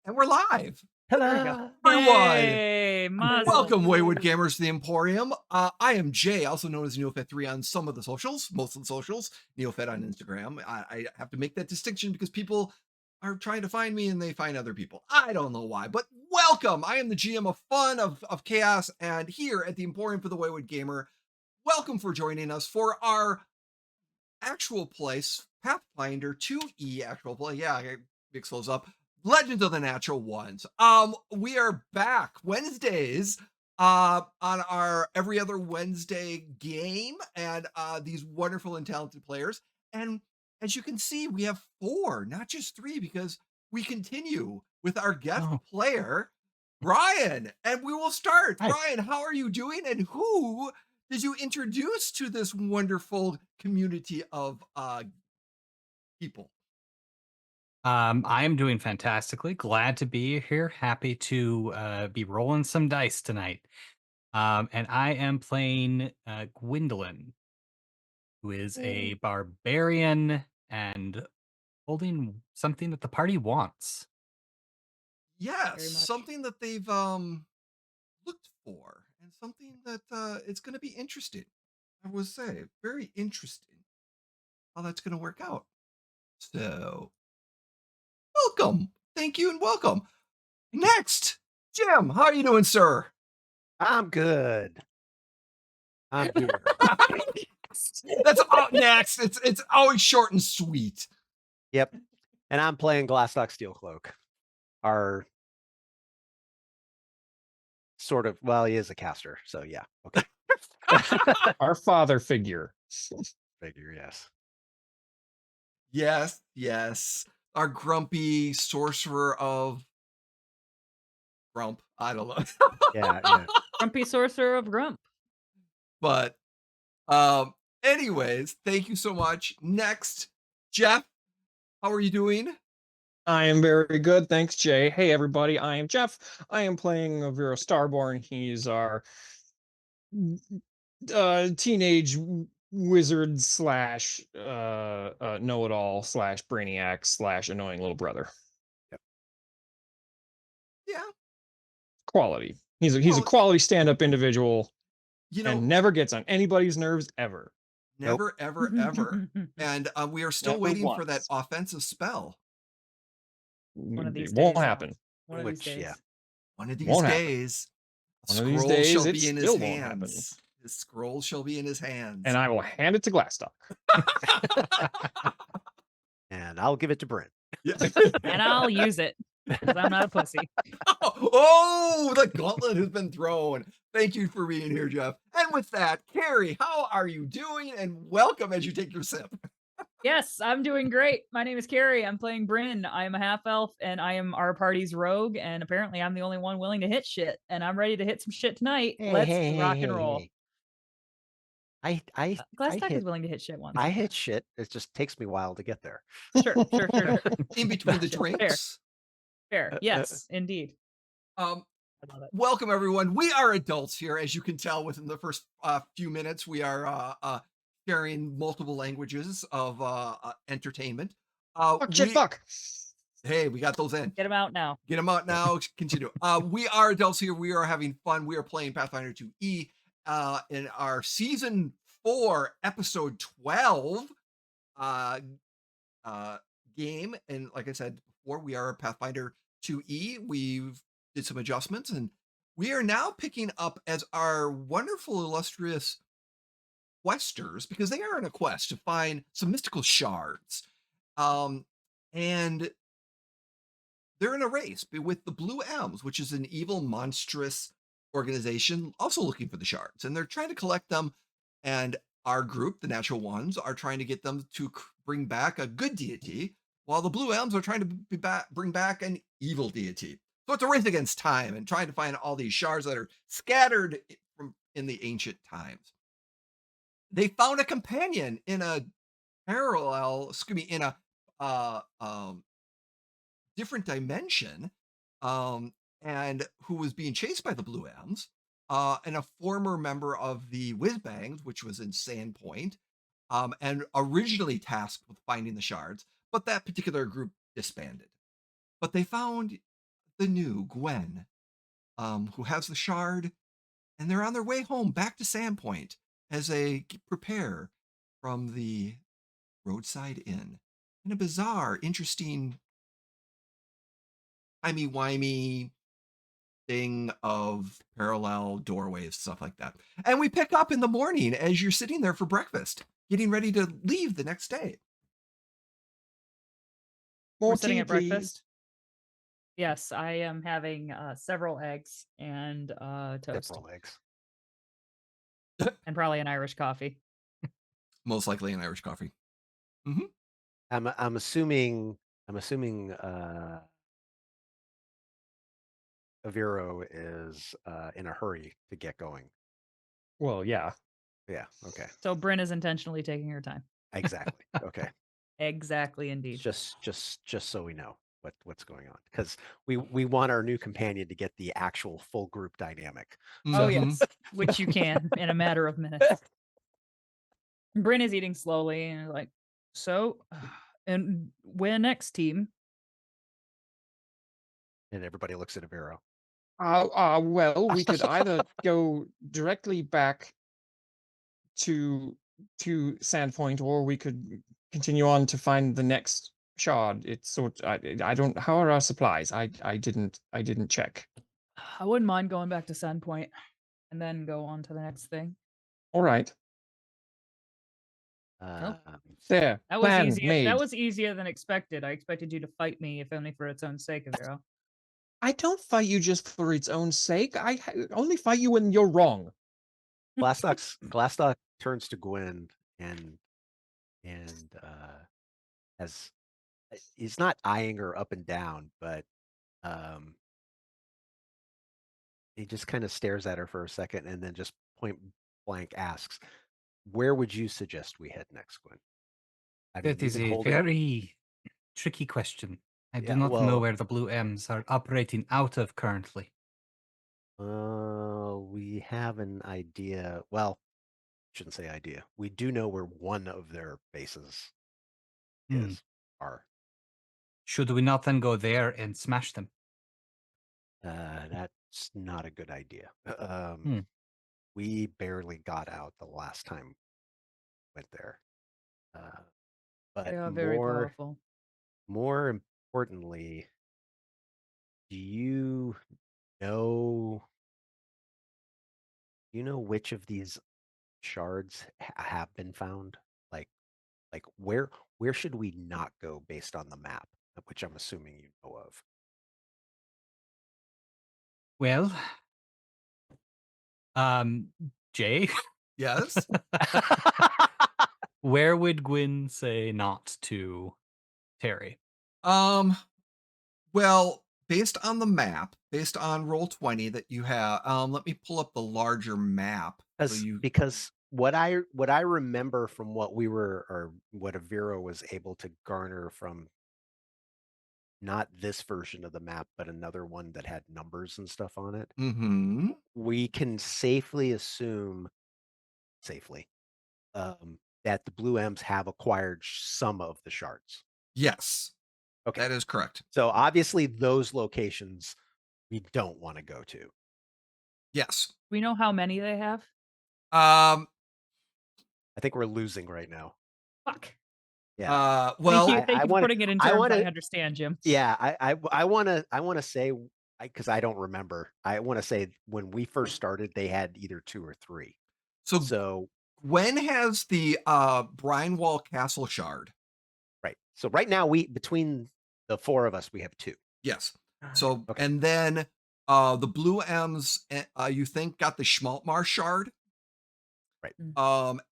And we're live. Hello, everyone. Hey, Welcome, Wayward Gamers, to the Emporium. I am Jay, also known as Neofed3 on some of the socials, most of the socials. Neofed on Instagram. I have to make that distinction because people are trying to find me and they find other people. I don't know why, but welcome. I am the GM of fun, of chaos, and here at the Emporium for the Wayward Gamer, welcome for joining us for our actual place, Pathfinder 2E actual play. Yeah, I mix those up. Legends of the Natural Ones. We are back Wednesdays on our every other Wednesday game, and these wonderful and talented players. And as you can see, we have 4, not just 3, because we continue with our guest player, Brynn. And we will start. Hi. Brynn, how are you doing? And who did you introduce to this wonderful community of people? I am doing fantastically. Glad to be here. Happy to be rolling some dice tonight. And I am playing Gwendolyn, who is a barbarian and holding something that the party wants. Yes, something that they've looked for, and something that it's going to be interesting. I would say very interesting how that's going to work out. So, welcome, thank you, and welcome. Next, Jim, how are you doing, sir? I'm good. I'm here. That's next. It's always short and sweet. Yep. And I'm playing Glastoc Steelcloak. Our sort of, well, he is a caster, so yeah. Okay. Our father figure. Figure, yes. Yes. Our grumpy sorcerer of Grump. I don't know. Yeah. Grumpy sorcerer of Grump. But anyways, thank you so much. Next, Jeff, how are you doing? I am very good, thanks, Jay. Hey, everybody, I am Jeff. I am playing Aviro Starborn. He's our teenage wizard slash know-it-all slash brainiac slash annoying little brother. Yep. Yeah. Quality. He's a quality stand-up individual, and never gets on anybody's nerves ever. Never, ever. And we are still waiting for that offensive spell. One of these won't days. happen. One of these days. Yeah. One of these Won't days. One of these days, shall it be in his still won't happen. hands. The scroll shall be in his hands. And I will hand it to Glastoc. And I'll give it to Brynn. Yeah. And I'll use it, because I'm not a pussy. Oh, the gauntlet has been thrown. Thank you for being here, Jeff. And with that, Carrie, how are you doing? And welcome as you take your sip. Yes, I'm doing great. My name is Carrie. I'm playing Brynn. I am a half-elf, and I am our party's rogue, and apparently I'm the only one willing to hit shit, and I'm ready to hit some shit tonight. Let's rock and roll. Glastoc is willing to hit shit once. I hit shit. It just takes me a while to get there. Sure. In between the drinks. Fair. Yes, indeed. love it. Welcome, everyone. We are adults here, as you can tell within the first few minutes. We are sharing multiple languages of entertainment. Fuck, shit, fuck. Hey, we got those in. Get them out now. Get them out now. Continue. We are adults here. We are having fun. We are playing Pathfinder 2E in our season 4, episode 12 game. And like I said before, we are Pathfinder 2E. We've did some adjustments, and we are now picking up as our wonderful, illustrious questers, because they are on a quest to find some mystical shards. And they're in a race with the Blue M's, which is an evil, monstrous organization also looking for the shards. And they're trying to collect them. And our group, the Natural Ones, are trying to get them to bring back a good deity, while the Blue M's are trying to bring back an evil deity. So it's a race against time and trying to find all these shards that are scattered in the ancient times. They found a companion in a in a different dimension, and who was being chased by the Blue M's, and a former member of the Whizbangs, which was in Sandpoint, and originally tasked with finding the shards, but that particular group disbanded. But they found the new Gwen, who has the shard, and they're on their way home back to Sandpoint as they prepare from the roadside inn in a bizarre, interesting, timey-wimey thing of parallel doorways, stuff like that. And we pick up in the morning as you're sitting there for breakfast, getting ready to leave the next day. More We're sitting tea, at please. breakfast. Yes, I am having several eggs and toast, Several eggs. and probably an Irish coffee. Most likely an Irish coffee. I'm assuming Aviro is in a hurry to get going. Well, yeah. Yeah. Okay. So Brynn is intentionally taking her time. Exactly. Okay. Exactly, indeed. Just so we know what's going on, because we want our new companion to get the actual full group dynamic. Oh Mhm. yes, which you can in a matter of minutes. Brynn is eating slowly and like, so, and where next, team? And everybody looks at Aviro. Well, we could either go directly back to Sandpoint, or we could continue on to find the next shard. It's sort. I don't. How are our supplies? I didn't check. I wouldn't mind going back to Sandpoint and then go on to the next thing. All right. There. That was Plan easier. made. That was easier than expected. I expected you to fight me, if only for its own sake, Aviro. I don't fight you just for its own sake. I only fight you when you're wrong. Glastoc turns to Gwen and as he's not eyeing her up and down, but he just kind of stares at her for a second and then just point blank asks, "Where would you suggest we head next, Gwen?" I mean, That is we've been a holding- very tricky question. I do Yeah, not know well- where the Blue M's are operating out of currently. We have an idea. Well, shouldn't say idea. We do know where one of their bases are. Should we not then go there and smash them? That's not a good idea. Hmm. We barely got out the last time we went there. But They are very powerful. more importantly, do you know which of these shards have been found? Like where should we not go based on the map, which I'm assuming you know of? Well, Jay, Yes. where would Gwyn say not to Terry? Well, based on the map, based on Roll20 that you have, let me pull up the larger map. Because what I remember from what Aviro was able to garner from not this version of the map, but another one that had numbers and stuff on it, Mm-hmm. we can safely assume safely that the blue M's have acquired some of the shards. Yes, Okay. that is correct. So obviously those locations we don't want to go to. Yes. We know how many they have. Um. I think we're losing right now. Fuck. Yeah. Well, Thank you for wanna- putting it in I terms wanna- I understand, Jim. Yeah, I want to say, because I don't remember. I want to say when we first started, they had either 2 or 3. so Gwen has the Brynwall Castle shard. right. So right now between the 4 of us, we have 2. Yes. So Okay. and then the blue M's you think got the Schmaltmar shard. Right.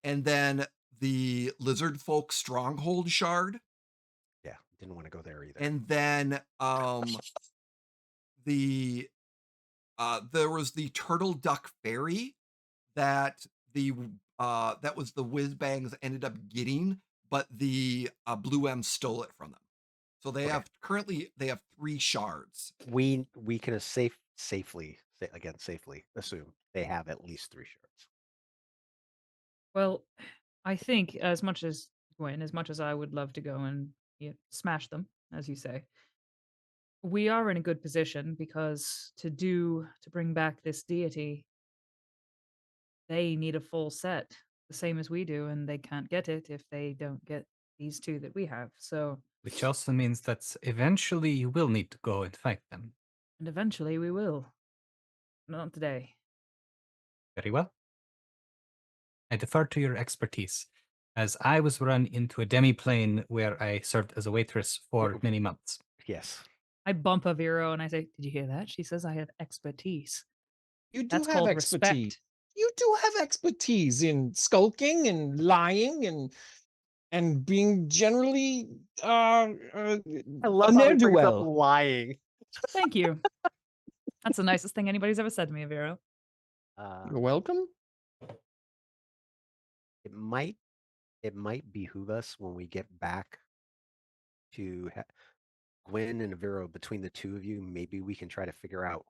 And then the Lizard Folk Stronghold shard. Yeah, didn't want to go there either. And then the there was the Turtle Duck Fairy that that was the Whiz Bangs ended up getting, but the Blue M stole it from them. So they have currently 3 shards. We can safely assume they have at least 3 shards. Well, I think as much as Gwen, as much as I would love to go and smash them, as you say, we are in a good position because to bring back this deity, they need a full set, the same as we do, and they can't get it if they don't get these 2 that we have. So, Which also means that eventually you will need to go and fight them. and eventually we will. Not today. Very well. I defer to your expertise, as I was run into a demi-plane where I served as a waitress for many months. Yes. I bump Aviro and I say, "Did you hear that?" She says, "I have expertise." You do That's have called expertise. respect. You do have expertise in skulking and lying and being generally I a love how he brings up ne'er-do-well. lying. Thank you. That's the nicest thing anybody's ever said to me, Aviro. You're welcome. It might behoove us when we get back to Gwen and Aviro, between the 2 of you, maybe we can try to figure out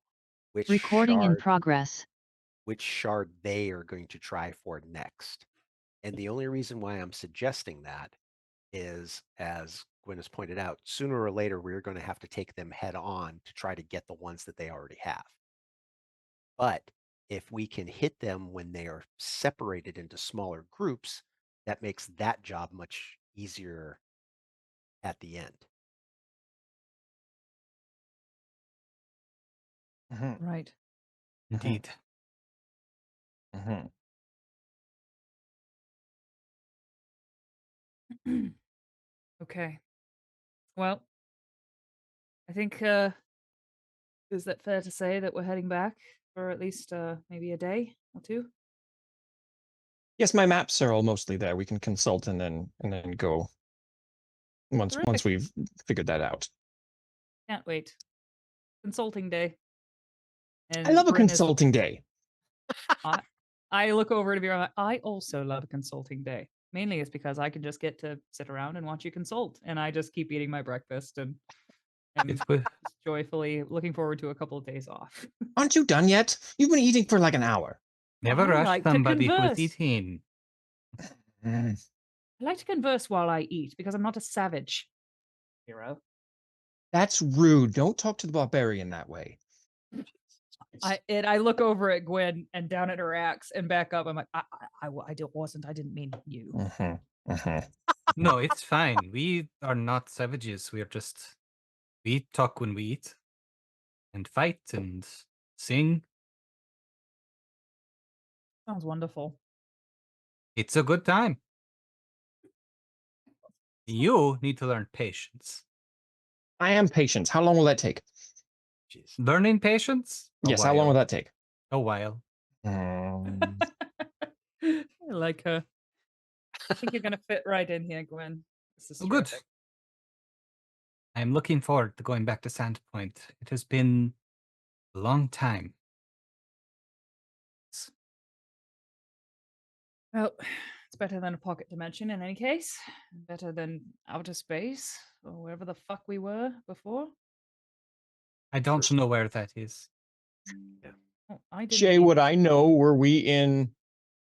which Recording in shard progress. they are going to try for next. And the only reason why I'm suggesting that is, as Gwen has pointed out, sooner or later we're going to have to take them head on to try to get the ones that they already have. But if we can hit them when they are separated into smaller groups, that makes that job much easier at the end. Right. Indeed. Okay. Well, I think is that fair to say that we're heading back for at least maybe a day or 2? Yes, my maps are all mostly there. We can consult and then go once Terrific. we've figured that out. Can't wait. Consulting day. And I love a Brynn is- consulting day. I look over to Aviro. I also love a consulting day. Mainly it's because I can just get to sit around and watch you consult, and I just keep eating my breakfast and It will, joyfully looking forward to a couple of days off. Aren't you done yet? You've been eating for like an hour. never I rush like to somebody who is converse. eating. Mm. I like to converse while I eat because I'm not a savage. Hero. That's rude. Don't talk to the barbarian that way. I look over at Gwen and down at her axe and back up. I'm like, I didn't mean you. No, it's fine. We are not savages. We talk when we eat and fight and sing. Sounds wonderful. It's a good time. You need to learn patience. I am patient. How long will that take? Jeez. Learning patience? Yes, how long will that take? A while. Um, I like her. I think you're gonna fit right in here, Gwen. This is Oh, good. terrific. I'm looking forward to going back to Sandpoint. It has been a long time. Well, it's better than a pocket dimension in any case. Better than outer space. or wherever the fuck we were before. I don't know where that is. Oh, I didn't. Jay, either. would I know? Were we in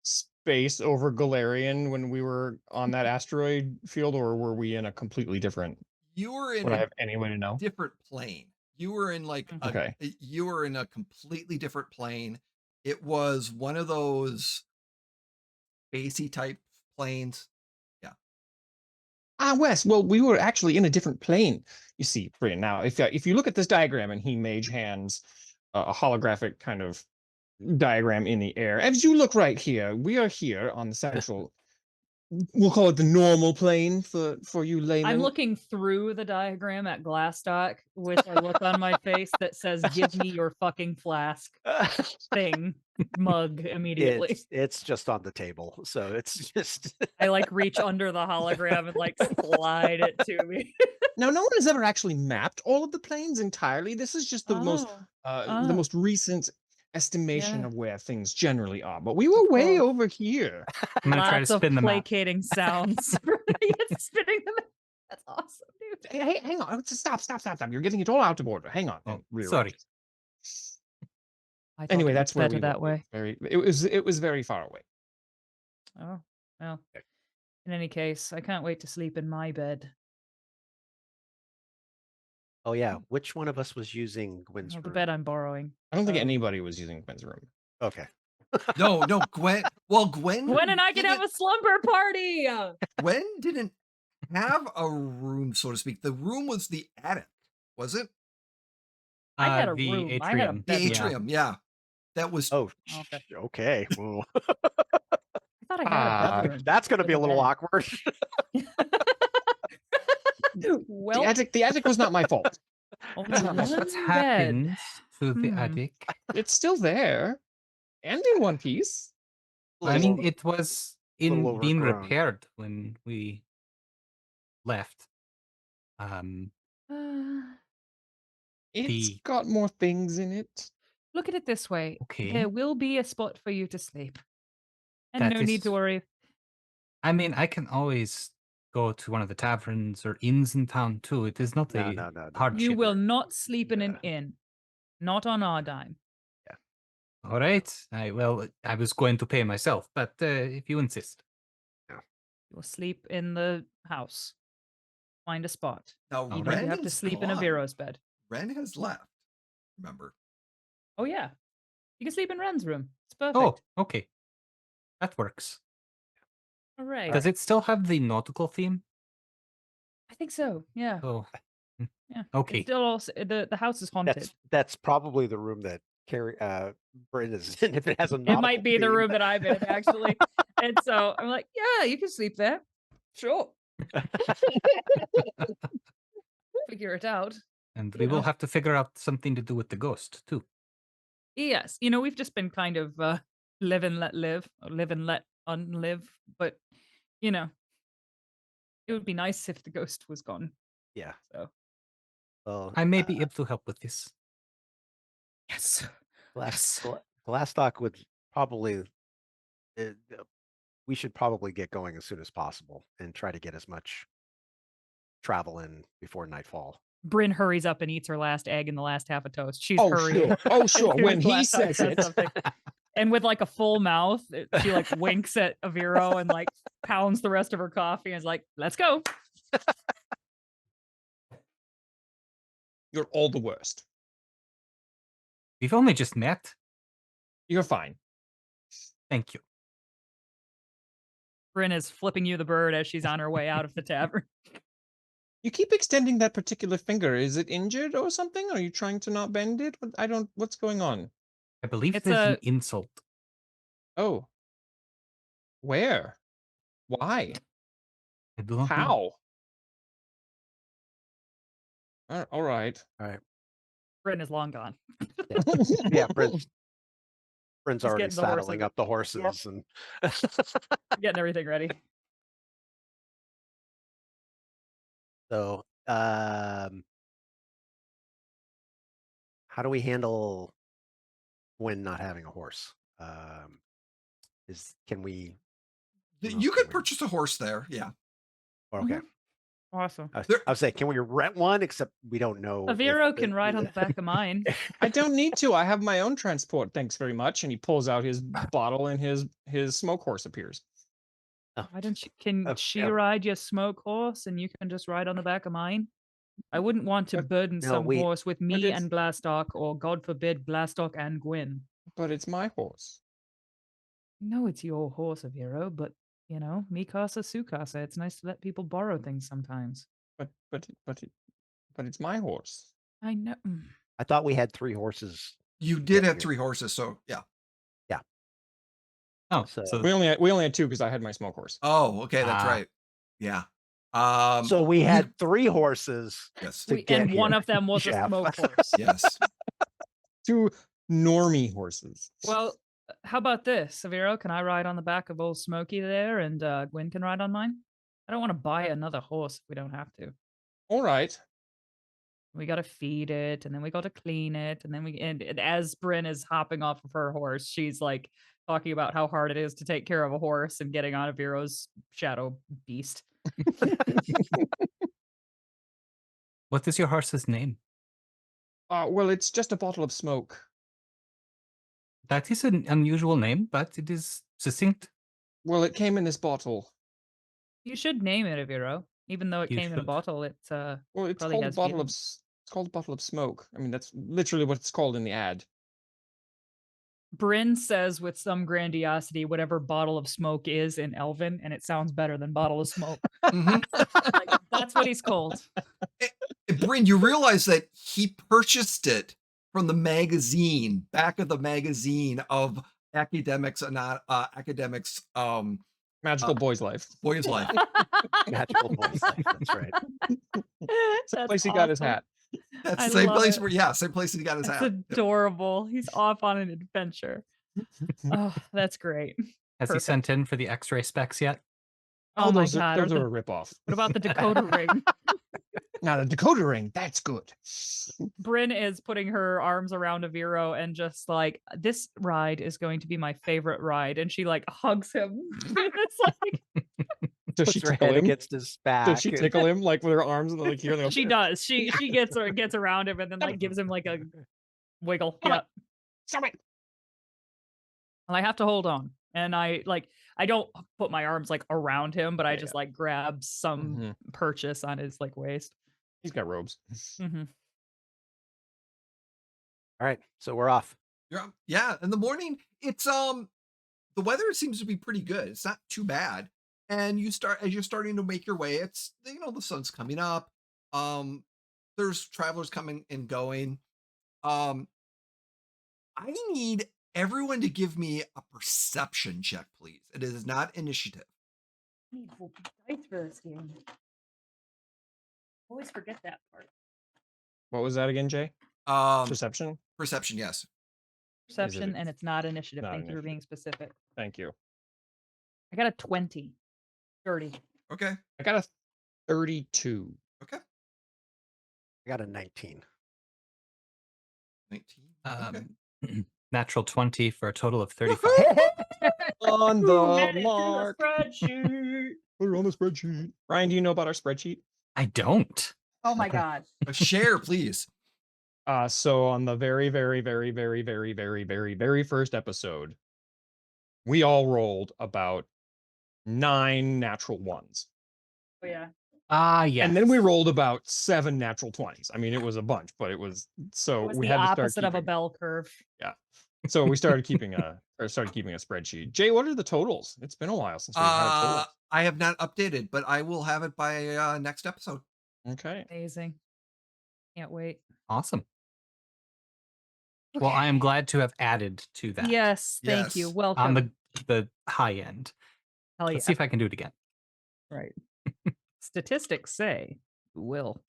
space over Galarian when we were on that asteroid field, or were we in a completely different? You were in Would I a have any way to know? different plane. You were in like a Okay. you were in a completely different plane. It was one of those spacey type planes. Yeah. Ah, Wes. Well, we were actually in a different plane. You see, Brynn. Now, if you look at this diagram and he mage hands a holographic kind of diagram in the air, as you look right here, we are here on the central. We'll call it the normal plane for you laymen. I'm looking through the diagram at Glastoc with a look on my face that says, "Give me your fucking flask thing mug immediately." It's just on the table, so it's just. I like reach under the hologram and like slide it to me. Now, no one has ever actually mapped all of the planes entirely. This is just the most recent estimation Yeah. of where things generally are. But we were way course. over here. I'm gonna try to Lots of spin the map. placating sounds. It's spinning them. That's awesome, dude. Hey, hang on. Stop. You're getting it all out of order. Hang on. Oh, Rearrange. sorry. I thought Anyway, it that's was where better we that were. way. It was very far away. Oh, well. In any case, I can't wait to sleep in my bed. Oh yeah, which one of us was using Gwen's Well, the room? bed I'm borrowing. I don't think anybody was using Gwen's room. Okay. No, Gwen. Well, Gwen and I can have a slumber party. Gwen didn't have a room, so to speak. The room was the attic, was it? I had a The room. atrium. I had a The bedroom. atrium, yeah. That was Oh, Okay. okay. Well, I thought I had a bedroom. that's going to with be a little bed. awkward. Well, The attic was not my fault. only It's not my one fault. What bed. happened to the Hmm. attic? It's still there, and in one piece. I mean, it was little being overgrown. repaired when we left. It's The- got more things in it. Look at it this way. Okay. There will be a spot for you to sleep. And That no need to is- worry. I mean, I can always go to one of the taverns or inns in town too. It is not a No. hardship. You will not sleep in an Yeah. inn. Not on our dime. All right. I was going to pay myself, but if you insist. You'll sleep in the house. Find a spot. now All You right. don't have to Ren's sleep in gone. Aviro's bed. Ren has left. Remember? Oh, yeah. You can sleep in Ren's room. It's perfect. Oh, okay. That works. All right. Does it still have the nautical theme? I think so. Yeah. Oh, Yeah. okay. It's still also the house is haunted. That's probably the room that Brynn is in. If it has a It might be the nautical room that I'm in, actually. And so I'm like, yeah, you can sleep there. Sure. Figure it out. And we will have to figure out something to do with the ghost too. Yes. We've just been kind of live and let live, or live and let unlive. But, it would be nice if the ghost was gone. Yeah. So, Well, I may be able to help with this. yes. Glastoc would probably. We should probably get going as soon as possible and try to get as much travel in before nightfall. Brynn hurries up and eats her last egg and the last half of toast. She's Oh, hurrying. sure. Oh, sure. as soon When as he Glastoc says it. something. And with like a full mouth, she like winks at Aviro and like pounds the rest of her coffee and is like, let's go. You're all the worst. We've only just met. You're fine. Thank you. Brynn is flipping you the bird as she's on her way out of the tavern. You keep extending that particular finger. Is it injured or something? Are you trying to not bend it? What's going on? I believe It's there's an a- insult. Oh. Where? Why? I do not know. How? All right. Brynn is long gone. Yeah, Brynn's already getting the horse saddling in up the horses and. Getting everything ready. So, how do we handle when not having a horse? Can we? You could purchase a horse there. Yeah. Okay. Awesome. I was, There- I was saying, can we rent one? Except we don't know. if Aviro the- can ride on the back of mine. I don't need to. I have my own transport. Thanks very much. And he pulls out his bottle, and his smoke horse appears. Oh, Why don't you? Can she yeah. ride your smoke horse, and you can just ride on the back of mine? I wouldn't want to But- burden No, some wait. horse with me it's- and Glastoc, or God forbid, Glastoc and Gwyn. But it's my horse. No, it's your horse, Aviro, but you know, mi casa, su casa. It's nice to let people borrow things sometimes. But it's my horse. I know. I thought we had 3 horses. You did have here. 3 horses, so yeah. Oh, So- so We only had 2 because I had my smoke horse. Oh, okay, that's Ah. right. Yeah. So we had 3 horses. Yes. to get And one here, of them was a Jeff. smoke horse. Yes. 2 normie horses. Well, how about this, Aviro? Can I ride on the back of old Smokey there, and Gwyn can ride on mine? I don't want to buy another horse if we don't have to. All right. We got to feed it, and then we got to clean it, and then and as Brynn is hopping off of her horse, she's like talking about how hard it is to take care of a horse and getting on Aviro's shadow beast. what is your horse's name? Well, it's just a bottle of smoke. That is an unusual name, but it is succinct. Well, it came in this bottle. You should name it Aviro, even though it You came in a should. bottle. It's Well, it's Probably called a has bottle of feelings. it's called a bottle of smoke. I mean, that's literally what it's called in the ad. Brynn says with some grandiosity whatever bottle of smoke is in Elven, and it sounds better than bottle of smoke. Mhm. Like, that's what he's called. Brynn, you realize that he purchased it from the magazine, back of the magazine of academics and not academics Magical boy's life. boy's life. Magical boy's life. That's right. It's the place he got his hat. That's I the same love place it. where same place he got his That's hat. Yep. adorable. He's off on an adventure. Oh, that's great. Has he Perfect. sent in for the X-ray specs yet? Oh my those God, those are are a ripoff. What about the Dakota ring? Now the Dakota ring, that's good. Brynn is putting her arms around Aviro and just like, this ride is going to be my favorite ride. And she like hugs him. It's like Does Puts she her tickle head him? against his back. Does she and- tickle him like with her arms and like here? And she does. She gets around him and then like gives him like a wiggle. Stop it. Yeah. Stop it. And I have to hold on. And I don't put my arms like around him, but I Yeah, just like grab some Mhm. purchase on his like waist. He's got robes. Hmm. All right, so we're off. Yeah, in the morning, it's the weather seems to be pretty good. It's not too bad. And as you're starting to make your way, it's the sun's coming up. There's travelers coming and going. I need everyone to give me a perception check, please. It is not initiative. Dice for this game. Always forget that part. What was that again, Jay? Perception, Perception. yes. Perception, and it's not initiative. Not Thank you for initiative. being specific. Thank you. I got a 20. 30. Okay. I got a 32. Okay. I got a 19. 19. Okay. Natural 20 for a total of 35. On Add the it to mark. spreadsheet. Put it on the spreadsheet. Ryan, do you know about our spreadsheet? I don't. Oh my God. Share, please. So on the very, very, very, very, very, very, very, very first episode, we all rolled about 9 natural ones. Oh yeah. Ah, yes. And then we rolled about 7 natural 20s. I mean, it was a bunch, but it was so It was we the had to start opposite of a keeping, bell curve. so we started keeping a spreadsheet. Jay, what are the totals? It's been a while since we've had totals. I have not updated, but I will have it by next episode. Okay. Amazing. Can't wait. Awesome. Well, I am glad to have added to that Yes, thank you. Yes. Welcome. on the high end. Hell yeah. Let's see if I can do it again. Right. Statistics say you will.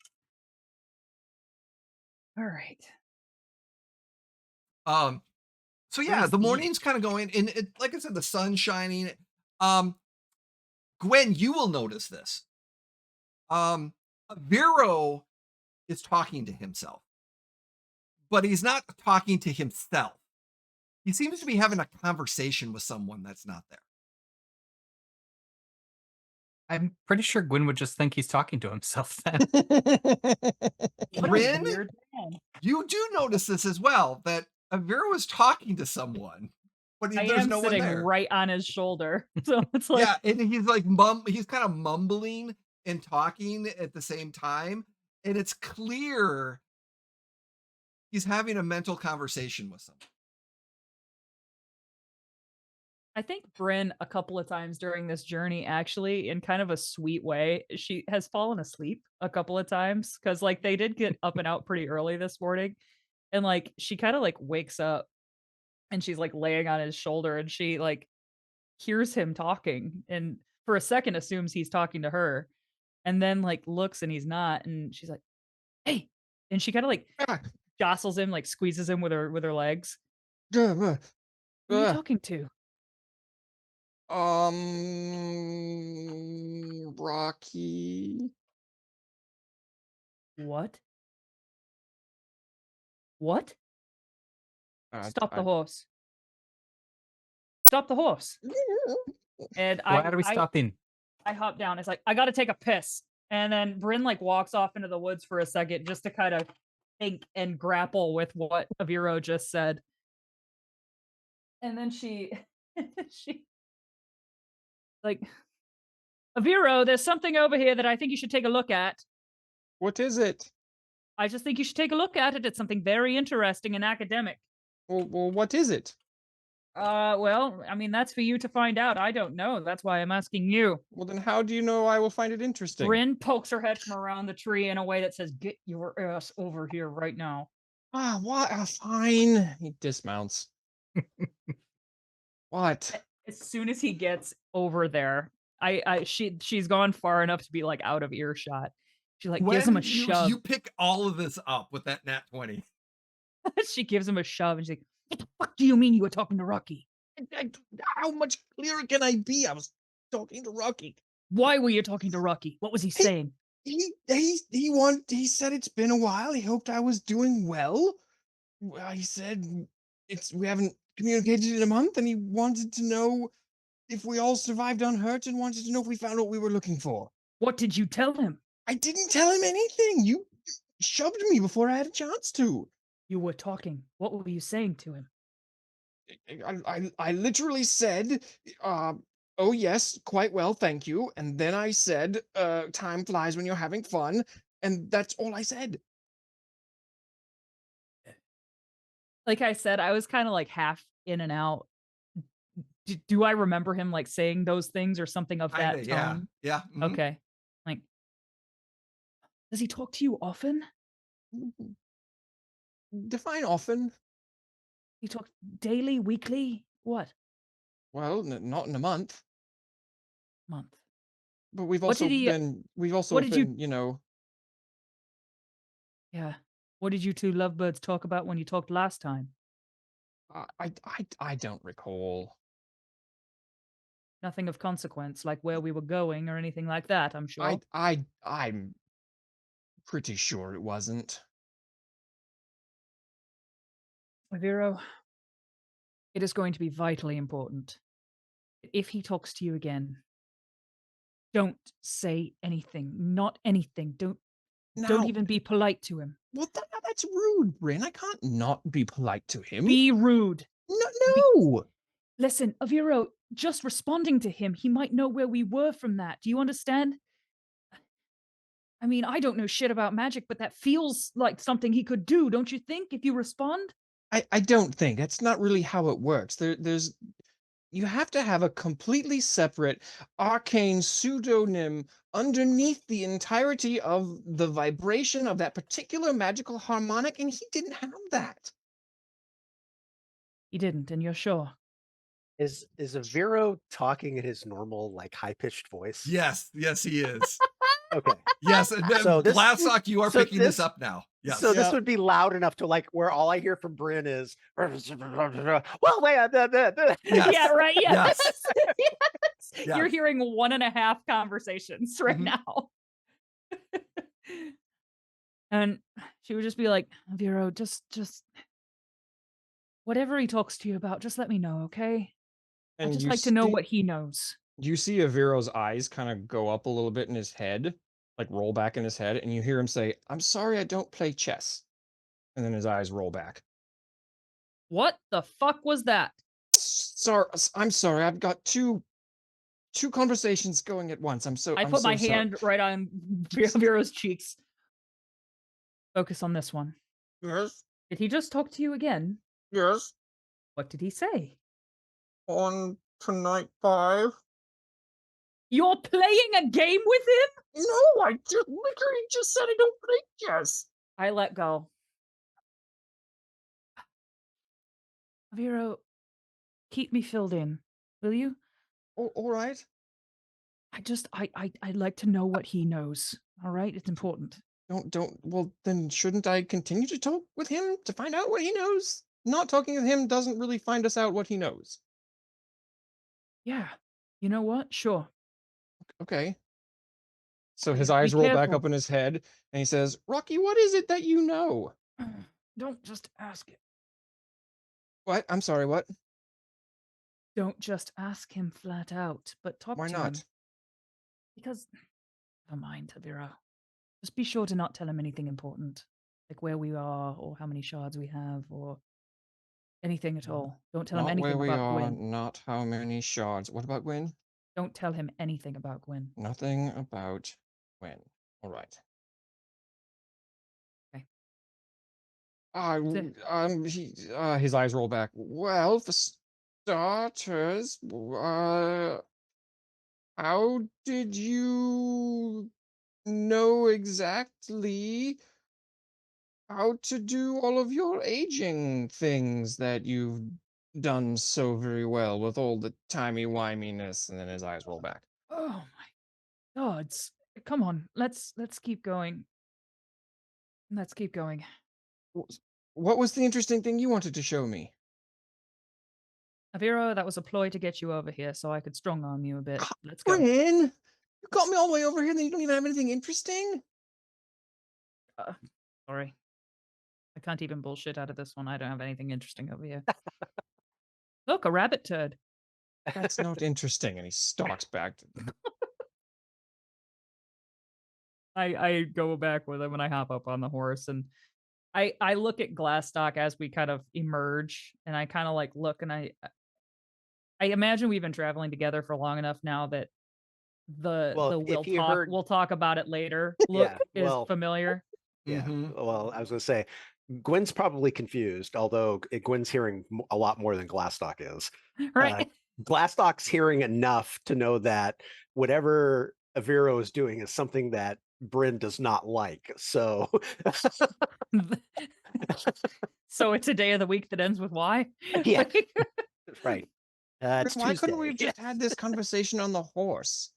All right. So yeah, Where's the the- morning's kind of going, and like I said, the sun's shining. Gwen, you will notice this. Vero is talking to himself, but he's not talking to himself. He seems to be having a conversation with someone that's not there. I'm pretty sure Gwyn would just think he's talking to himself then. What a Brynn, weird man. you do notice this as well, that Aviro is talking to someone, but I there's am no one sitting there. right on his shoulder. So it's like, Yeah, and he's like he's kind of mumbling and talking at the same time, and it's clear he's having a mental conversation with someone. I think Brynn a couple of times during this journey, actually, in kind of a sweet way, she has fallen asleep a couple of times because like they did get up and out pretty early this morning. And like she kind of like wakes up and she's like laying on his shoulder and she like hears him talking and for a second assumes he's talking to her and then like looks and he's not. And she's like, hey. And she kind of like Ah, jostles him, like squeezes him with her legs. uh, Who are you uh, talking to? Rocky. What? What? Stop the I, horse. Stop the horse. And Why are we stopping? I hop down. It's like, I gotta take a piss. And then Brynn like walks off into the woods for a second just to kind of think and grapple with what Aviro just said. And then she she like, Aviro, there's something over here that I think you should take a look at. What is it? I just think you should take a look at it. It's something very interesting and academic. Well, what is it? Well, I mean, that's for you to find out. I don't know. That's why I'm asking you. Well, then how do you know I will find it interesting? Brynn pokes her head from around the tree in a way that says, get your ass over here right now. What? Fine. He dismounts. What? As soon as he gets over there, she's gone far enough to be like out of earshot. She like gives him a shove. You pick all of this up with that nat 20. She gives him a shove and she's like, what the fuck do you mean you were talking to Rocky? How much clearer can I be? I was talking to Rocky. Why were you talking to Rocky? What was he saying? He said it's been a while. He hoped I was doing well. He said we haven't communicated in a month, and he wanted to know if we all survived unhurt, and wanted to know if we found what we were looking for. What did you tell him? I didn't tell him anything. You shoved me before I had a chance to. You were talking. What were you saying to him? I literally said, oh yes, quite well, thank you. And then I said, time flies when you're having fun. And that's all I said. Like I said, I was kind of like half in and out. Do I remember him like saying those things or something of that tone? Yeah. Okay. Like, does he talk to you often? Define often. He talks daily, weekly? What? Well, not in a month. Month. But we've What also did he- been, what did you- you know. Yeah. What did you two lovebirds talk about when you talked last time? I don't recall. Nothing of consequence, like where we were going or anything like that, I'm sure. I'm pretty sure it wasn't. Aviro, it is going to be vitally important. If he talks to you again, don't say anything. Not anything. Don't even be polite to him. Well, that's rude, Brynn. I can't not be polite to him. Be rude. No. Listen, Aviro, just responding to him, he might know where we were from that. Do you understand? I mean, I don't know shit about magic, but that feels like something he could do, don't you think, if you respond? I don't think that's not really how it works. There's you have to have a completely separate arcane pseudonym underneath the entirety of the vibration of that particular magical harmonic, and he didn't have that. He didn't, and you're sure? Is Aviro talking in his normal, like, high-pitched voice? Yes, he is. Okay. Yes, So this- Glastoc, you are so picking this this- up now. Yes. So this Yeah. would be loud enough to, like, where all I hear from Brynn is, well, wait, Yes. Yeah, right. Yes. Yes. You're hearing 1.5 conversations right Mhm. now. And she would just be like, Aviro, just whatever he talks to you about, just let me know, okay? I'd And just you like to know sti- what he knows. You see Aviro's eyes kind of go up a little bit in his head, like roll back in his head, and you hear him say, "I'm sorry I don't play chess." And then his eyes roll back. What the fuck was that? Sorry, I'm sorry. I've got two conversations going at once. I I'm put so my sorry. hand right on Vero's cheeks. Focus on this one. Yes, Did he just talk to you again? yes. What did he say? On tonight 5. You're playing a game with him? No, I just literally just said I don't play chess. I let go. Aviro, keep me filled in, will you? All right. I'd like to know what he knows. All right, it's important. Don't. Well, then shouldn't I continue to talk with him to find out what he knows? Not talking with him doesn't really find us out what he knows. Yeah. You know what? Sure. Okay. So You his have to be eyes roll back careful. up in his head, and he says, "Rocky, what is it that you know?" Don't just ask it. What? I'm sorry. What? Don't just ask him flat out, but talk Why to not? him. Because, never mind, Aviro. Just be sure to not tell him anything important, like where we are, or how many shards we have, or anything at all. Don't tell him Not where anything we about are. Gwyn. Not how many shards. What about Gwyn? Don't tell him anything about Gwyn. Nothing about Gwyn. All right. Okay. His eyes roll back. Well, for starters, how did you know exactly how to do all of your aging things that you've done so very well with all the timey-wiminess? And then his eyes roll back. Oh my gods. Come on, let's keep going. Let's keep going. What was the interesting thing you wanted to show me? Aviro, that was a ploy to get you over here so I could strong arm you a bit. Let's go. Brynn, you got me all the way over here, and you don't even have anything interesting? Sorry. I can't even bullshit out of this one. I don't have anything interesting over here. Look, a rabbit turd. That's not interesting. And he stalks back. I go back with him and I hop up on the horse and I look at Glastoc as we kind of emerge and I kind of like look and I imagine we've been traveling together for long enough now that the Well, if you heard, we'll talk about it later. Look yeah, is well, familiar. yeah. Mhm. Well, I was going to say, Gwen's probably confused, although Gwen's hearing a lot more than Glastoc is. Right. Glastoc's hearing enough to know that whatever Aviro is doing is something that Brynn does not like. So, So it's a day of the week that ends with Y? yeah, right. It's Why couldn't we Tuesday. have just had this conversation on the horse?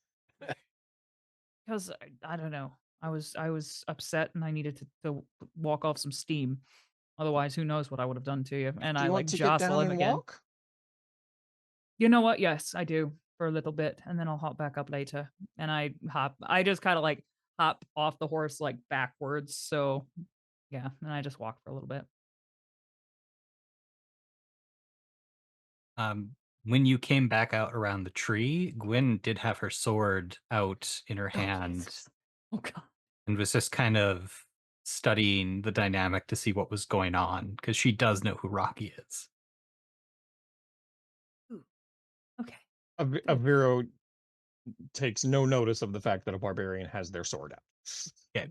Because I don't know. I was upset and I needed to walk off some steam. Otherwise, who knows what I would have done to you? And Do I you like want to get jostle down him and again. walk? You know what? Yes, I do for a little bit, and then I'll hop back up later. And I just kind of like hop off the horse like backwards. So yeah, and I just walk for a little bit. When you came back out around the tree, Gwyn did have her sword out in her Oh, hand Jesus. Oh god. and was just kind of studying the dynamic to see what was going on because she does know who Rocky is. Ooh. Okay. Aviro takes no notice of the fact that a barbarian has their sword out. Okay.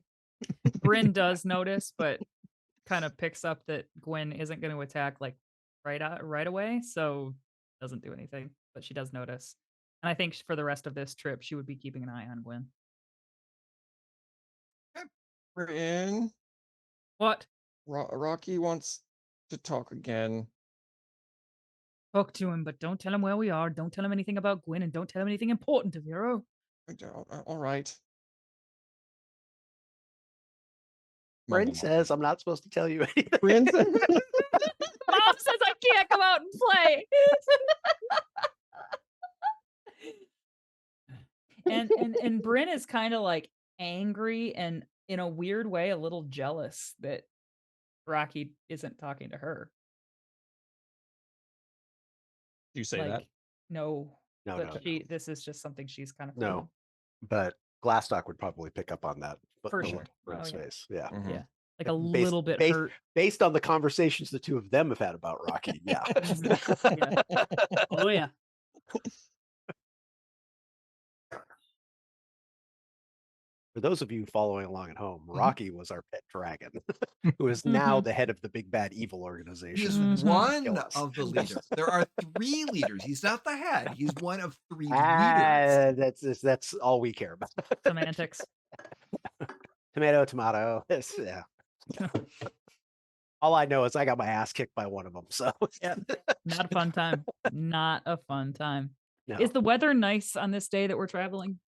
Brynn does notice, but kind of picks up that Gwen isn't going to attack like right away, so doesn't do anything. But she does notice, and I think for the rest of this trip, she would be keeping an eye on Gwen. Brynn, What? Rocky wants to talk again. Talk to him, but don't tell him where we are. Don't tell him anything about Gwen, and don't tell him anything important, Aviro. All right. Brynn says I'm not supposed to tell you anything. Brynn says, Mom says I can't come out and play. and Brynn is kind of like angry and in a weird way a little jealous that Rocky isn't talking to her. you say Like, that? no, No, but no, this is just something she's kind of no. feeling. But Glastock would probably pick up on that. But For the sure. look on Oh, Brynn's yeah. face. Yeah. Mhm. Yeah. Like a Based, little bit based, hurt. based on the conversations the two of them have had about Rocky. Yeah. Yeah. Oh yeah. For those of you following along at home, Mhm. Rocky was our pet dragon, who is now the head of the big bad evil He organization. is Mhm. that is trying to kill one us. of the leaders. There are 3 leaders. He's not the head. He's one of 3 leaders. That's all we care about. Semantics. Tomato. Yeah. All I know is I got my ass kicked by one of them. So Yep. Not a fun time. Not a fun time. no. Is the weather nice on this day that we're traveling?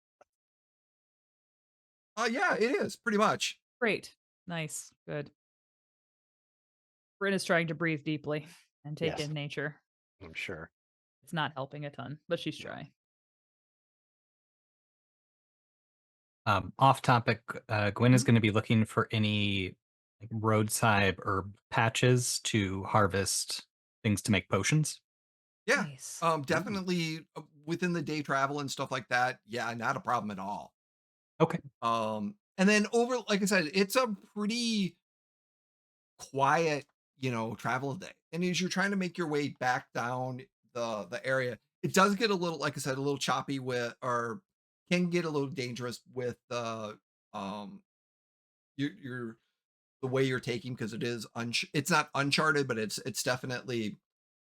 Yeah, it is pretty much. Great. Nice. Good. Brynn is trying to breathe deeply and take Yes. in nature. I'm sure. It's not helping a ton, but she's No. trying. Off topic, Gwen is Mhm. going to be looking for any roadside herb patches to harvest things to make potions. Yeah. Nice. Definitely within the day travel and stuff like that. Yeah, not a problem at all. Okay. And then like I said, it's a pretty quiet, travel day. And as you're trying to make your way back down the area, it does get a little, like I said, a little choppy or can get a little dangerous with um your the way you're taking because it is it's not uncharted, but it's definitely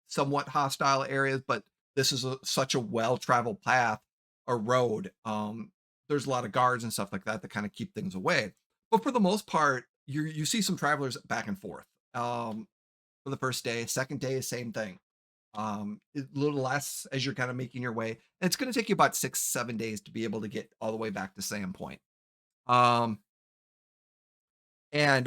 somewhat hostile areas. But this is such a well traveled path or road. There's a lot of guards and stuff like that that kind of keep things away. But for the most part, you see some travelers back and forth. For the first day, second day, same thing. A little less as you're kind of making your way. And it's going to take you about 6-7 days to be able to get all the way back to Sandpoint. Um, and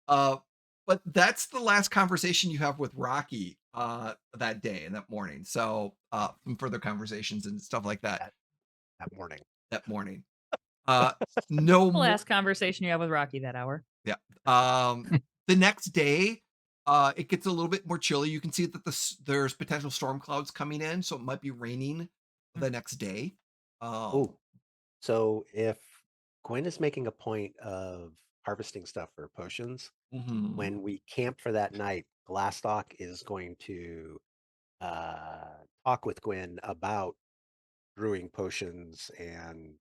uh, but that's the last conversation you have with Rocky that day and that morning. So some further conversations and stuff like that That morning. that morning. Uh, no The more. last conversation you have with Rocky that hour. Yeah. The next day, it gets a little bit more chilly. You can see that there's potential storm clouds coming in, so it might be raining the next day. Oh, so if Gwen is making a point of harvesting stuff for potions, Mhm. when we camp for that night, Glastock is going to talk with Gwen about brewing potions and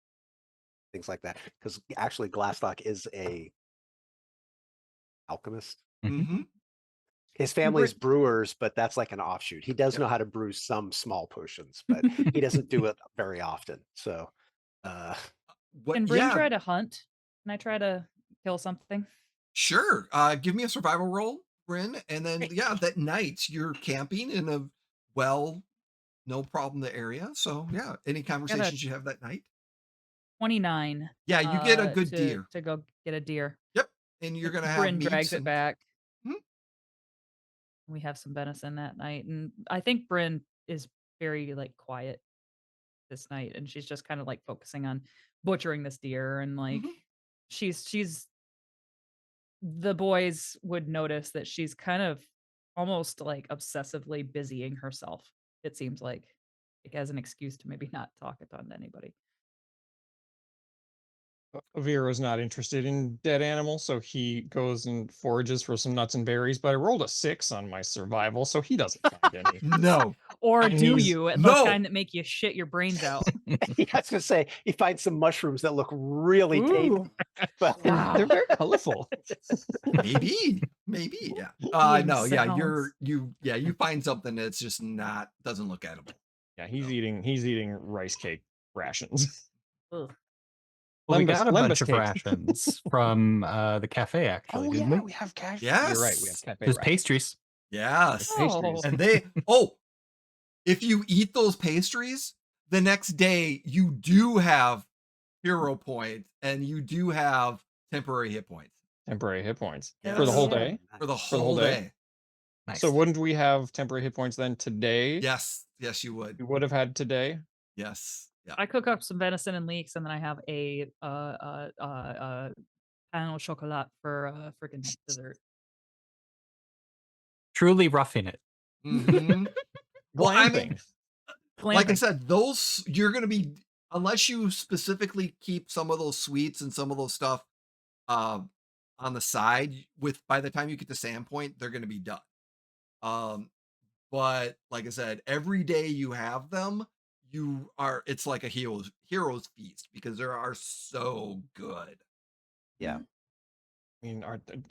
things like that. Because actually, Glastock is a alchemist. Mhm. His And family is brewers, but that's like an offshoot. He does Yep. know how to brew some small potions, but he doesn't do it very often. So, Can Brynn Yeah, try to hunt? Can I try to kill something? sure. Give me a survival roll, Bryn, and then Great. yeah, that night you're camping in a no problem the area. So yeah, any Got a conversations you have that night? 29 Yeah, you get a good to deer. go get a deer. Yep, and you're gonna have Brynn drags meats it and back. Mhm. We have some venison that night, and I think Brynn is very like quiet this night, and she's just kind of like focusing on butchering this deer, and like Mhm. she's the boys would notice that she's kind of almost like obsessively busying herself. It seems like as an excuse to maybe not talk a ton to anybody. Aviro's not interested in dead animals, so he goes and forages for some nuts and berries. But I rolled a 6 on my survival, so he doesn't find any. No, Or And do he's- you? The No. kind that make you shit your brains out. I was gonna say he finds some mushrooms that look really tasty. Ooh. But Wow. They're very colorful. maybe, yeah. Eating No, yeah, sounds. you find something that's just doesn't look edible. Yeah, he's eating rice cake rations. Ugh. Well, we got a bunch of cake. rations from the cafe, actually, Oh didn't yeah, we? we have cash. Yes. You're right. We have cafe There's rations. pastries. Yes. Pastries. And if you eat those pastries, the next day you do have hero points and you do have temporary hit points Temporary hit points Yes. for the whole Yeah. day. for the the whole whole day? day. Nice. So wouldn't we have temporary hit points then today? Yes, you would. We would have had today. Yes. Yeah. I cook up some venison and leeks, and then I have a pain au chocolat for freaking dessert. Truly roughing it. Mhm. Well, I mean, Glamping. like I Glamping. said, those you're gonna be unless you specifically keep some of those sweets and some of those stuff um, on the side. With by the time you get to Sandpoint, they're gonna be done. Um, but like I said, every day you have them, you are it's like a hero's feast because they are so good. Yeah. I mean,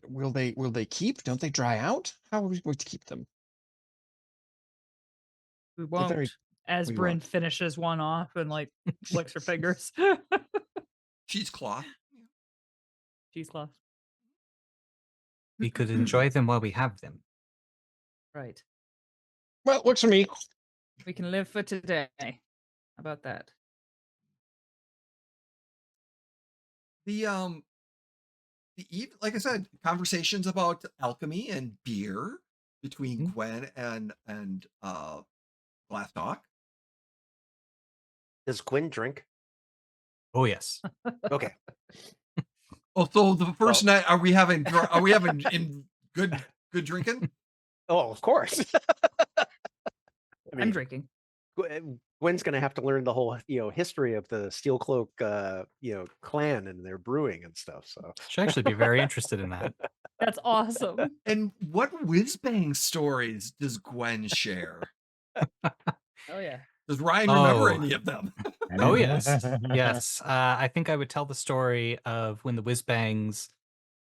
will they keep? Don't they dry out? How are we going to keep them? We They're very. won't. As We Brynn won't. finishes one off and like flicks her fingers. Cheesecloth. Cheesecloth. We could enjoy them while we have them. Right. Well, works for me. We can live for today. How about that? The like I said, conversations about alchemy and beer between Mhm. Gwen and Glastoc. Does Gwen drink? Oh yes. Okay. Oh, so the first Well, night are we having in good drinking? oh, of course. I I'm mean, drinking. Gwen's going to have to learn the whole, history of the Steel Cloak, clan and their brewing and stuff. So Should actually be very interested in that. That's awesome. And what whiz bang stories does Gwen share? Oh yeah. Does Ryan remember Oh. any of them? Oh yes, yes. I think I would tell the story of when the Whizbangs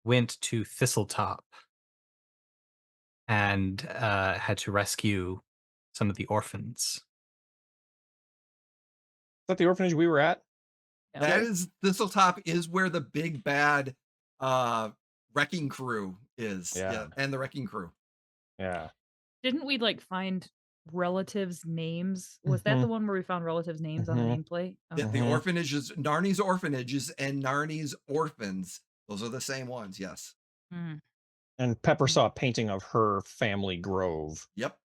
went to Thistletop and had to rescue some of the orphans. Is that the orphanage we were at? Yeah. That is Thistletop is where the big bad wrecking crew is. Yeah. And the wrecking crew. Yeah. Didn't we like find relatives' names? Was that the one where we found relatives' names on a Mhm. nameplate? The Okay. orphanages, Narnie's orphanages and Narnie's orphans. Those are the same ones, yes. Mm, And Pepper saw a painting of her family grove. Yep.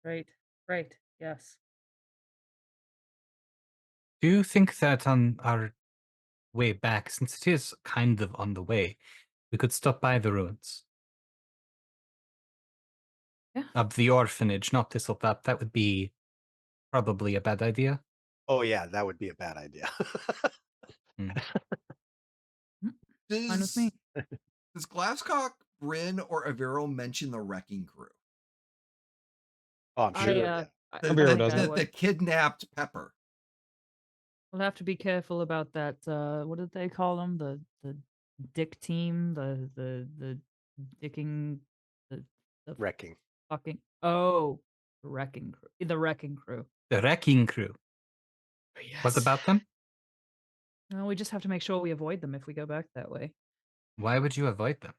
right. Right. Yes. Do you think that on our way back, since it is kind of on the way, we could stop by the ruins? Yeah. Of the orphanage, not Thistletop. That would be probably a bad idea. oh yeah, that would be a bad idea. Fine with me. Does Glasscock, Brynn, or Aviro mention the wrecking crew? oh, I'm sure. I The, Aviro the, doesn't. the, the kidnapped Pepper. We'll have to be careful about that. What did they call them? The dick team. The dicking. The Wrecking. fucking. Oh, wrecking crew. The wrecking crew. The wrecking crew. What about them? No, we just have to make sure we avoid them if we go back that way, Why would you avoid them?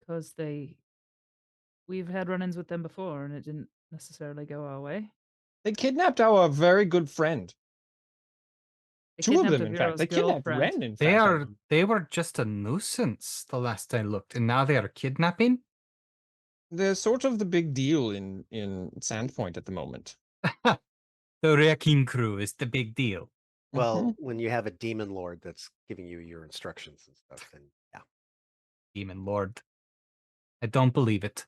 because we've had run-ins with them before, and it didn't necessarily go our way. They kidnapped our very good friend. They Two of kidnapped them, in fact. Aviro's They kidnapped girlfriend. Ren, in fact. They were just a nuisance the last I looked, and now they are kidnapping? They're sort of the big deal in Sandpoint at the moment. The wrecking crew is the big deal. Well, when you have a demon lord that's giving you your instructions and stuff, then yeah. Demon Lord. I don't believe it.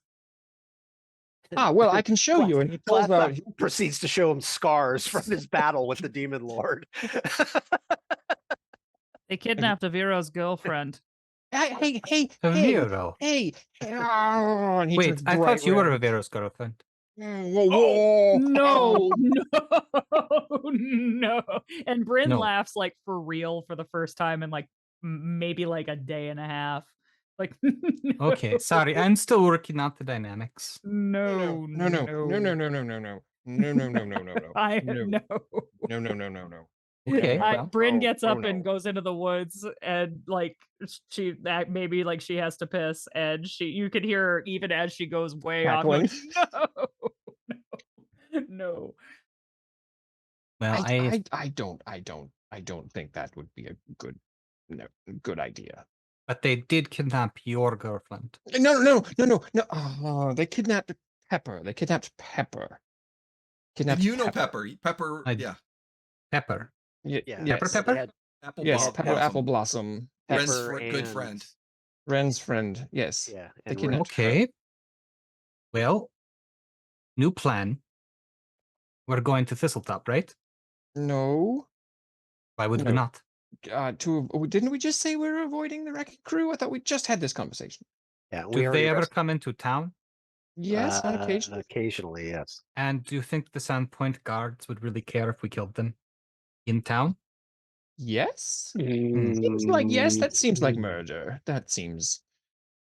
Well, I can show you. And he tells about Glastoc proceeds to show him scars from his battle with the demon lord. They kidnapped Aviro's girlfriend. hey, Aviro. and he Wait, turns I bright thought you were red. Aviro's girlfriend. Whoa. No, no. And Brynn No. laughs like for real for the first time in like maybe like a day and a half. Like, Okay, sorry. I'm still working out the dynamics. no. I no. No. Okay, No. well. Brynn Oh, gets oh, up no. and goes into the woods, and like maybe like she has to piss, and you could hear her even as she goes way off. Cackling. No. Well, I don't think that would be a good idea. but they did kidnap your girlfriend. No. Oh, they kidnapped Pepper. And you know Pepper. Pepper, I- yeah. Pepper. Yeah. Yeah. Yes. They had Apple Yes. Blossom. Pepper Apple Blossom. Ren's Pepper good and- friend. Ren's friend. Yes. Yeah. They And kidnapped Okay. Well, new plan. We're going to Thistletop, right? No. Why would we No. not? Didn't we just say we were avoiding the wrecking crew? I thought we just had this conversation. Yeah, Do we already they ever rescued. come into town? Yes, on occasion. Occasionally, yes. And do you think the Sandpoint guards would really care if we killed them in town? Yes. Seems like yes. That seems like Mm, murder. That seems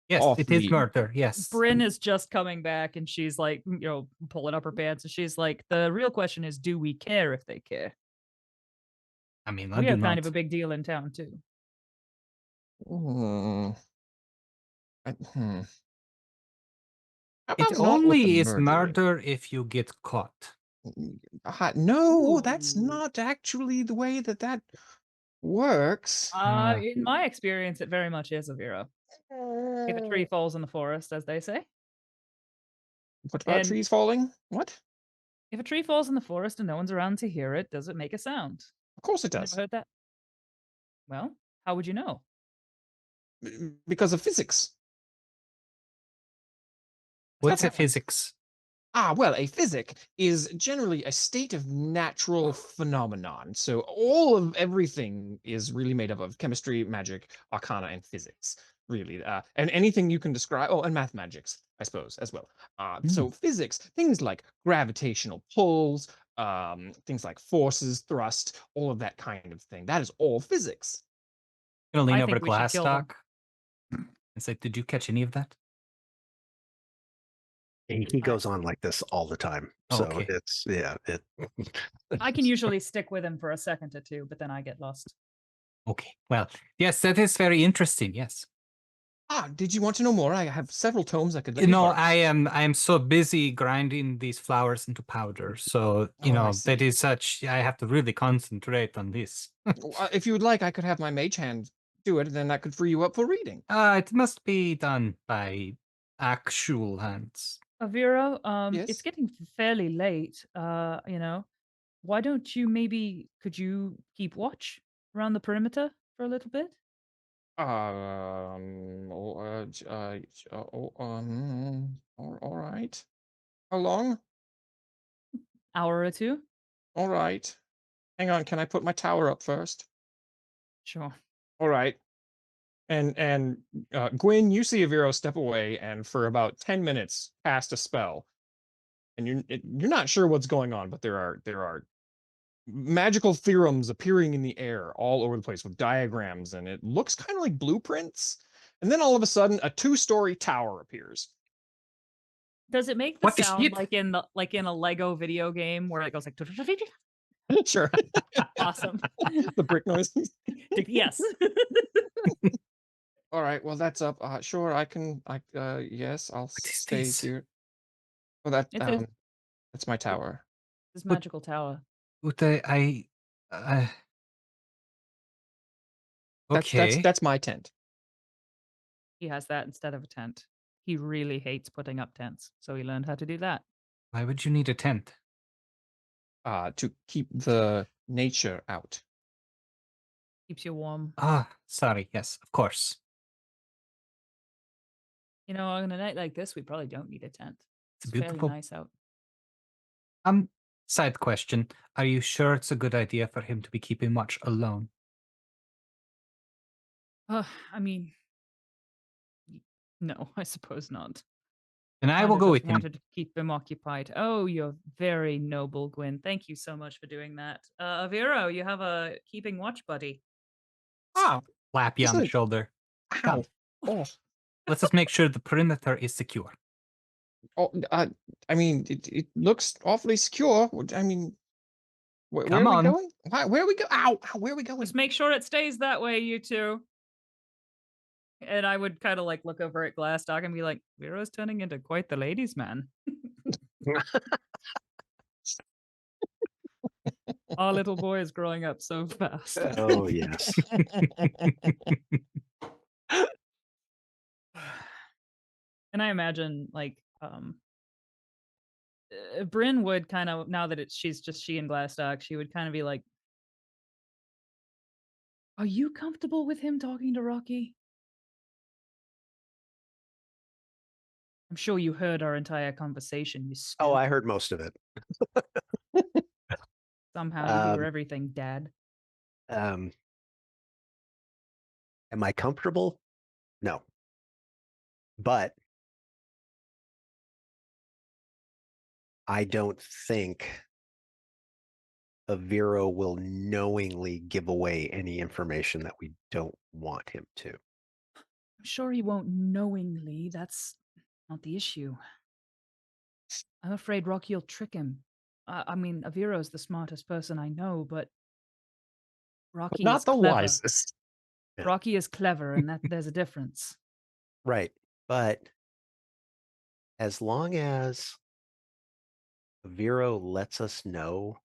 Yes, it is awfully. murder. Yes. Brynn is just coming back and she's like, pulling up her pants and she's like, the real question is, do we care if they care? I mean, I We do are kind not. of a big deal in town too. Hmm. Hmm. How It about not with the only is murdering? murder if you get caught. No, that's Ooh. not actually the way that works. In my experience, it very much is Aviro. If a tree falls in the forest, as they say. What about And trees falling? What? if a tree falls in the forest and no one's around to hear it, does it make a sound? Of course it Never does. heard that? Well, how would you know? Because of physics. What's a That's- physics? Well, a physic is generally a state of natural phenomenon. So all of everything is really made up of chemistry, magic, arcana, and physics. Really, and anything you can describe. Oh, and math magics, I suppose, as well. So physics, things like gravitational pulls, things like forces, thrust, all of that kind of thing. That is all physics. I'm gonna lean I over to think we should kill them. Glastoc and say, "Did you catch any of that?" He goes on like this all the time. So Okay. it's it. I can usually stick with him for a second or two, but then I get lost. Okay. Well, yes, that is very interesting. Yes. Did you want to know more? I have several tomes I could let you No, borrow. I am so busy grinding these flowers into powder. So, Oh, I that see. is such I have to really concentrate on this. If you would like, I could have my mage hand do it, and then that could free you up for reading. It must be done by actual hands. Aviro, Yes? it's getting fairly late. Why don't you could you keep watch around the perimeter for a little bit? All right. How long? Hour or two? All right. Hang on, can I put my tower up first? Sure. All right. And Gwyn, you see Aviro step away and for about 10 minutes cast a spell. And you're not sure what's going on, but there are magical theorems appearing in the air all over the place with diagrams, and it looks kind of like blueprints. And then all of a sudden, a 2-story tower appears. Does it make the What the sound shit? like in a Lego video game where it goes like Sure. awesome? The brick noise. Yes. All right, well that's up. Sure, I can. Yes, I'll What is stay this? here. Well, It's a that's my tower. this magical tower. Would I That's okay. that's my tent. He has that instead of a tent. He really hates putting up tents, so he learned how to do that. Why would you need a tent? To keep the nature out. Keeps you warm. Sorry. Yes, of course. On a night like this, we probably don't need a tent. It's It's fairly beautiful. nice out. Side question. Are you sure it's a good idea for him to be keeping watch alone? I mean, no, I suppose not. And I will Kinda go just with him. wanted to keep him occupied. Oh, you're very noble, Gwyn. Thank you so much for doing that. Aviro, you have a keeping watch buddy. Slap you on the Excellent. shoulder. Ow. Come. Oh. Let's just make sure the perimeter is secure. Oh, I mean, it looks awfully secure. I mean, where Come are we on. going? Where are we go? Ow! Where are we going? Just make sure it stays that way, you two. And I would kind of like look over at Glastoc and be like, Viro's turning into quite the ladies' man. Our little boy is growing up so fast. Oh yes. And I imagine Brynn would kind of, now that she's just she and Glastoc, she would kind of be like, are you comfortable with him talking to Rocky? I'm sure you heard our entire conversation, you Oh, snoop. I heard most of it. Somehow you hear Um, everything, Dad. um, am I comfortable? No. But I don't think Aviro will knowingly give away any information that we don't want him to. I'm sure he won't knowingly. That's not the issue. I'm afraid Rocky will trick him. I mean, Aviro's the smartest person I know, but But Rocky is not the clever. wisest. Yeah. Rocky is clever, and that there's a difference. Right. But as long as Aviro lets us know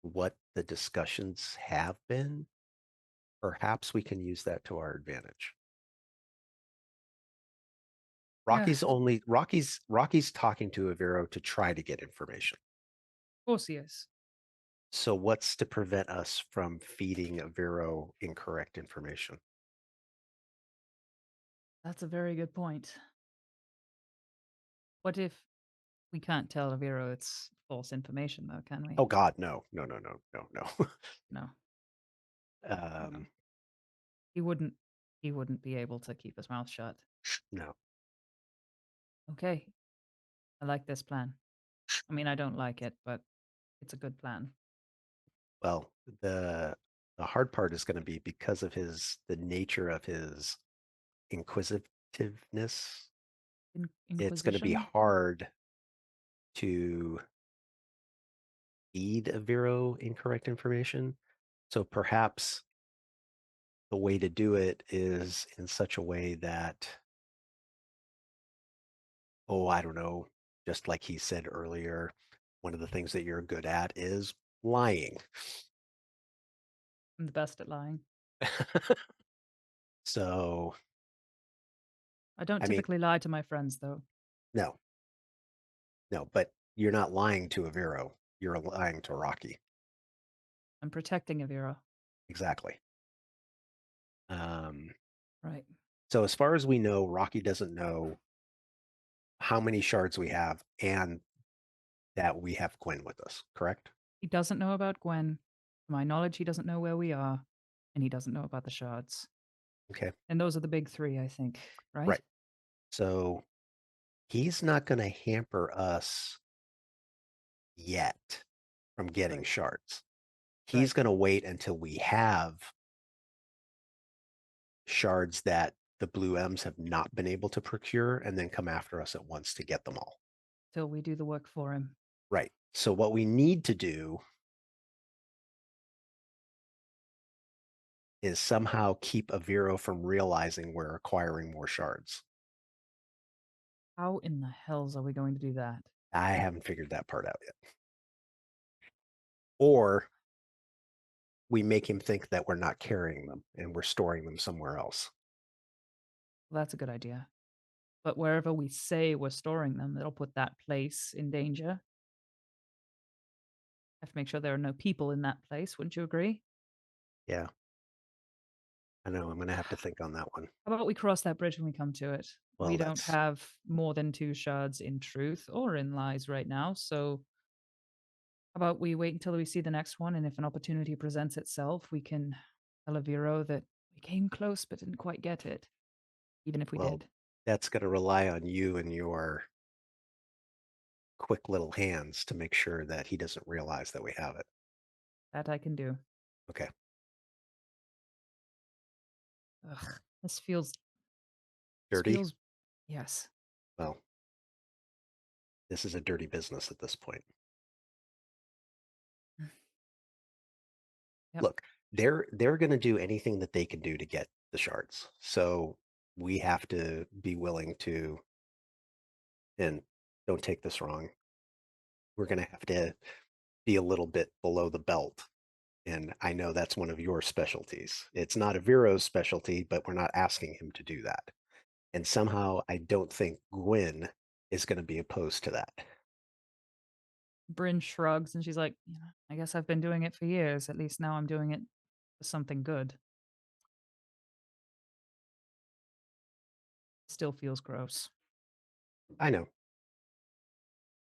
what the discussions have been, perhaps we can use that to our advantage. Yeah, Rocky's talking to Aviro to try to get information. of course he is. So what's to prevent us from feeding Aviro incorrect information? That's a very good point. What if we can't tell Aviro it's false information, though, can we? Oh God, no, no, no, no, no, no. No, um, he wouldn't. He wouldn't be able to keep his mouth shut. no. Okay, I like this plan. I mean, I don't like it, but it's a good plan. Well, the hard part is going to be because of the nature of his inquisitiveness. It's going to be Inquisition. hard to feed Aviro incorrect information. So perhaps the way to do it is in such a way that, oh, I don't know, just like he said earlier, one of the things that you're good at is lying. I'm the best at lying. So, I don't I mean, typically lie to my friends, though. no, no, but you're not lying to Aviro. You're lying to Rocky. I'm protecting Avira. Exactly. Um, Right. so as far as we know, Rocky doesn't know how many shards we have and that we have Gwen with us, correct? He doesn't know about Gwen. To my knowledge, he doesn't know where we are, and he doesn't know about the shards. Okay, And those are the big three, I think. Right? right. So he's not going to hamper us yet from getting Right. shards. He's Right. going to wait until we have shards that the blue M's have not been able to procure and then come after us at once to get them all. Till we do the work for him. Right. So what we need to do is somehow keep Aviro from realizing we're acquiring more shards. How in the hells are we going to do that? I haven't figured that part out yet. Or we make him think that we're not carrying them and we're storing them somewhere else. Well, that's a good idea. But wherever we say we're storing them, it'll put that place in danger. Have to make sure there are no people in that place. Wouldn't you agree? Yeah. I know. I'm going to have to think on that one. How about we cross that bridge when we come to it? Well, We don't have more than 2 shards in truth or in lies right now, so how about we wait until we see the next one, and if an opportunity presents itself, we can tell Aviro that we came close but didn't quite get it, even if we well, did. that's going to rely on you and your quick little hands to make sure that he doesn't realize that we have it. That I can do. Okay. Ugh, this Dirty? feels yes. Well, this is a dirty business at this point. Yep. Look, they're going to do anything that they can do to get the shards. So we have to be willing to, and don't take this wrong, we're going to have to be a little bit below the belt. And I know that's one of your specialties. It's not Aviro's specialty, but we're not asking him to do that. And somehow I don't think Gwen is going to be opposed to that. Brynn shrugs and she's like, "Yeah, I guess I've been doing it for years. At least now I'm doing it for something good." Still feels gross. I know.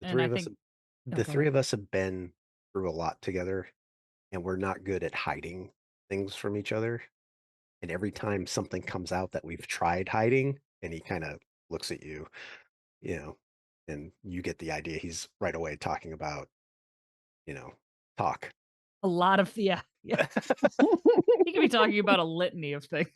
The And three I of us, think oh, the go three ahead. of us have been through a lot together, and we're not good at hiding things from each other. And every time something comes out that we've tried hiding, and he kind of looks at you, you know, and you get the idea. He's right away talking about, talk. A lot of yeah. He could be talking about a litany of things.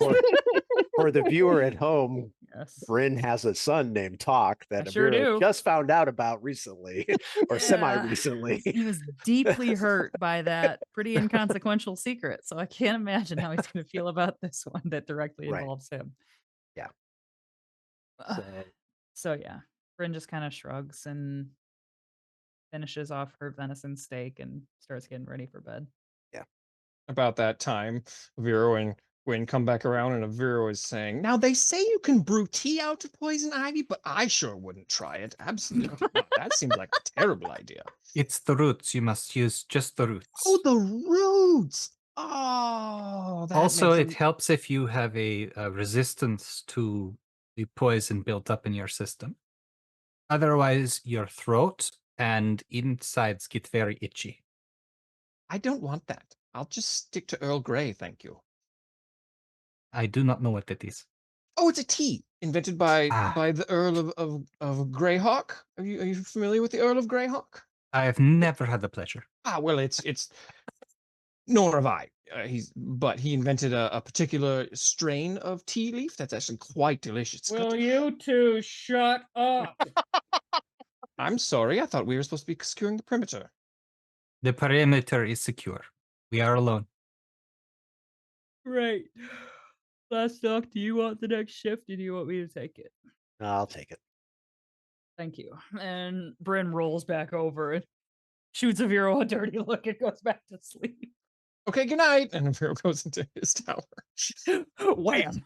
For the viewer at home, Yes. Brynn has a son named Talk I that sure Aviro do. just found out about recently, or semi-recently. He was deeply hurt by that pretty inconsequential secret, so I can't imagine how he's going to feel about this one that directly Right. involves him. Yeah. Uh, So So yeah, Bryn just kind of shrugs and finishes off her venison steak and starts getting ready for bed. About that time, Vero and Gwen come back around, and Aviro is saying, "Now they say you can brew tea out of poison ivy, but I sure wouldn't try it. Absolutely not. That seems like a terrible idea." It's the roots. You must use just the roots. Oh, the roots! Oh, that Also, makes it them. helps if you have a resistance to the poison built up in your system. Otherwise, your throat and insides get very itchy. I don't want that. I'll just stick to Earl Grey, thank you. I do not know what that is. Oh, it's a tea invented by Ah. the Earl of Greyhawk. Are you familiar with the Earl of Greyhawk? I have never had the pleasure. Well, it's nor have I. But he invented a particular strain of tea leaf that's actually quite delicious. It's got- you two shut up? I'm sorry, I thought we were supposed to be securing the perimeter. The perimeter is secure. We are alone. Great. Glastoc, do you want the next shift or do you want me to take it? I'll take it. Thank you. And Bryn rolls back over and shoots Aviro a dirty look and goes back to sleep. Okay, good night. And Aviro goes into his tower. Wham!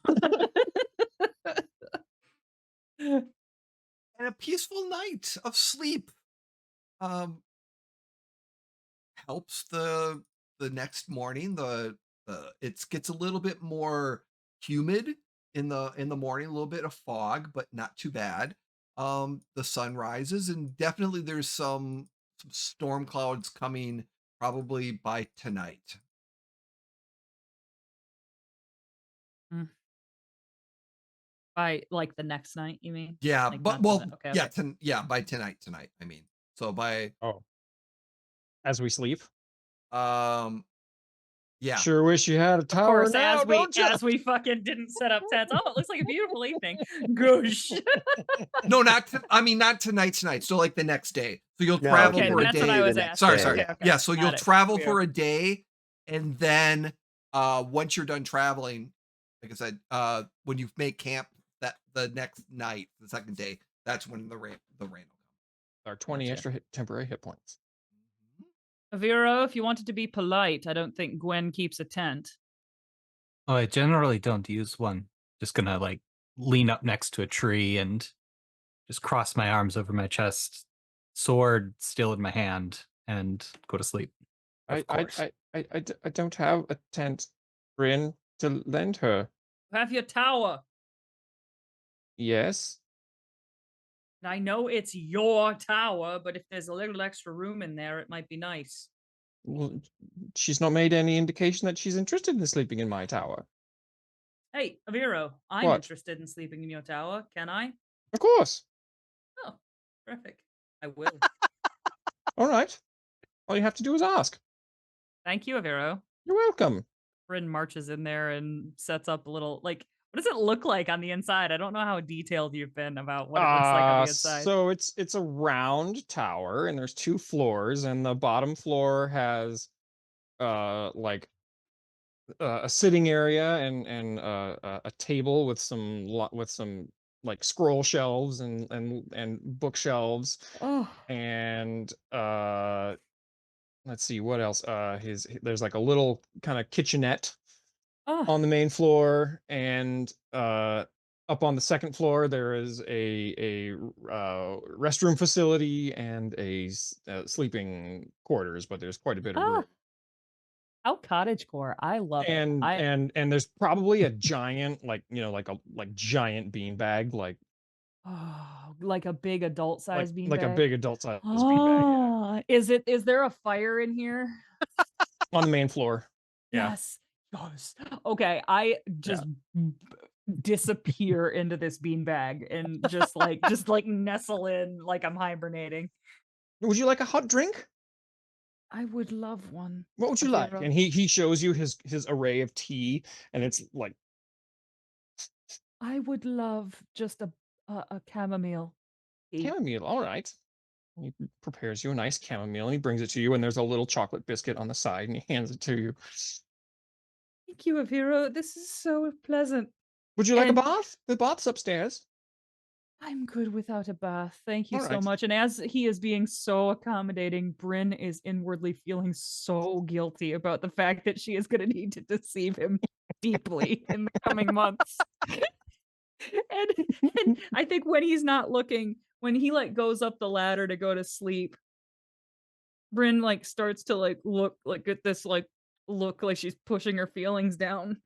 And a peaceful night of sleep helps the next morning. The it gets a little bit more humid in the morning, a little bit of fog, but not too bad. The sun rises, and definitely there's some storm clouds coming probably by tonight. Mm. By like the next night, you mean? Yeah, Like but not well, tonight. Okay, yeah, okay. yeah, by tonight. I mean, so by Oh, as we sleep. um, yeah, Sure wish you had a Of tower course, now, don't you? as we fucking didn't set up tents. Oh, it looks like a beautiful evening. Gosh. no, I mean not tonight. So like the next day. So you'll No, travel Okay, for a that's what day. I was the next asking. Sorry, day, sorry. Okay, yeah. okay. Yeah, so you'll Got it. travel We for are- a day, and then once you're done traveling, like I said, when you make camp that the next night, the second day, that's when the rain will come. Our 20 Gotcha. extra temporary hit points. Aviro, if you wanted to be polite, I don't think Gwen keeps a tent. Oh, I generally don't use one. Just gonna like lean up next to a tree and just cross my arms over my chest, sword still in my hand, and go to sleep. Of course. I don't have a tent, Bryn, to lend her. Have your tower. Yes. I know it's your tower, but if there's a little extra room in there, it might be nice. Well, she's not made any indication that she's interested in sleeping in my tower. Hey, Aviro, I'm What? interested in sleeping in your tower. Can I? Of course. Oh, terrific. I will. All right. All you have to do is ask. Thank you, Aviro. You're welcome. Bryn marches in there and sets up a little, like, what does it look like on the inside? I don't know how detailed you've been about what it looks like on the inside. So it's a round tower, and there's 2 floors, and the bottom floor has like a sitting area and a table with some like scroll shelves and bookshelves, Oh, and let's see what else. There's like a little kind of kitchenette oh, on the main floor, and up on the second floor there is a restroom facility and sleeping quarters, but there's quite a bit of ah. room. How cottagecore. I love it. And there's probably a giant, like, like giant beanbag, like Oh, like a big adult size like a beanbag? big adult size beanbag, yeah, Oh, is there a fire in here? on the main floor. Yeah, Yes. Yes. Okay, I yeah. just disappear into this beanbag and just like nestle in like I'm hibernating. Would you like a hot drink? I would love one, What would you like? Aviro. And he shows you his array of tea, and it's like I would love just a chamomile tea. chamomile. All right. He prepares you a nice chamomile, and he brings it to you, and there's a little chocolate biscuit on the side, and he hands it to you. Thank you, Aviro. This is so pleasant. Would you like a And bath? The bath's upstairs. I'm good without a bath. Thank you All so right. much. And as he is being so accommodating, Brynn is inwardly feeling so guilty about the fact that she is going to need to deceive him deeply in the coming months. and I think when he's not looking, when he like goes up the ladder to go to sleep, Brynn like starts to like look like at this like look like she's pushing her feelings down,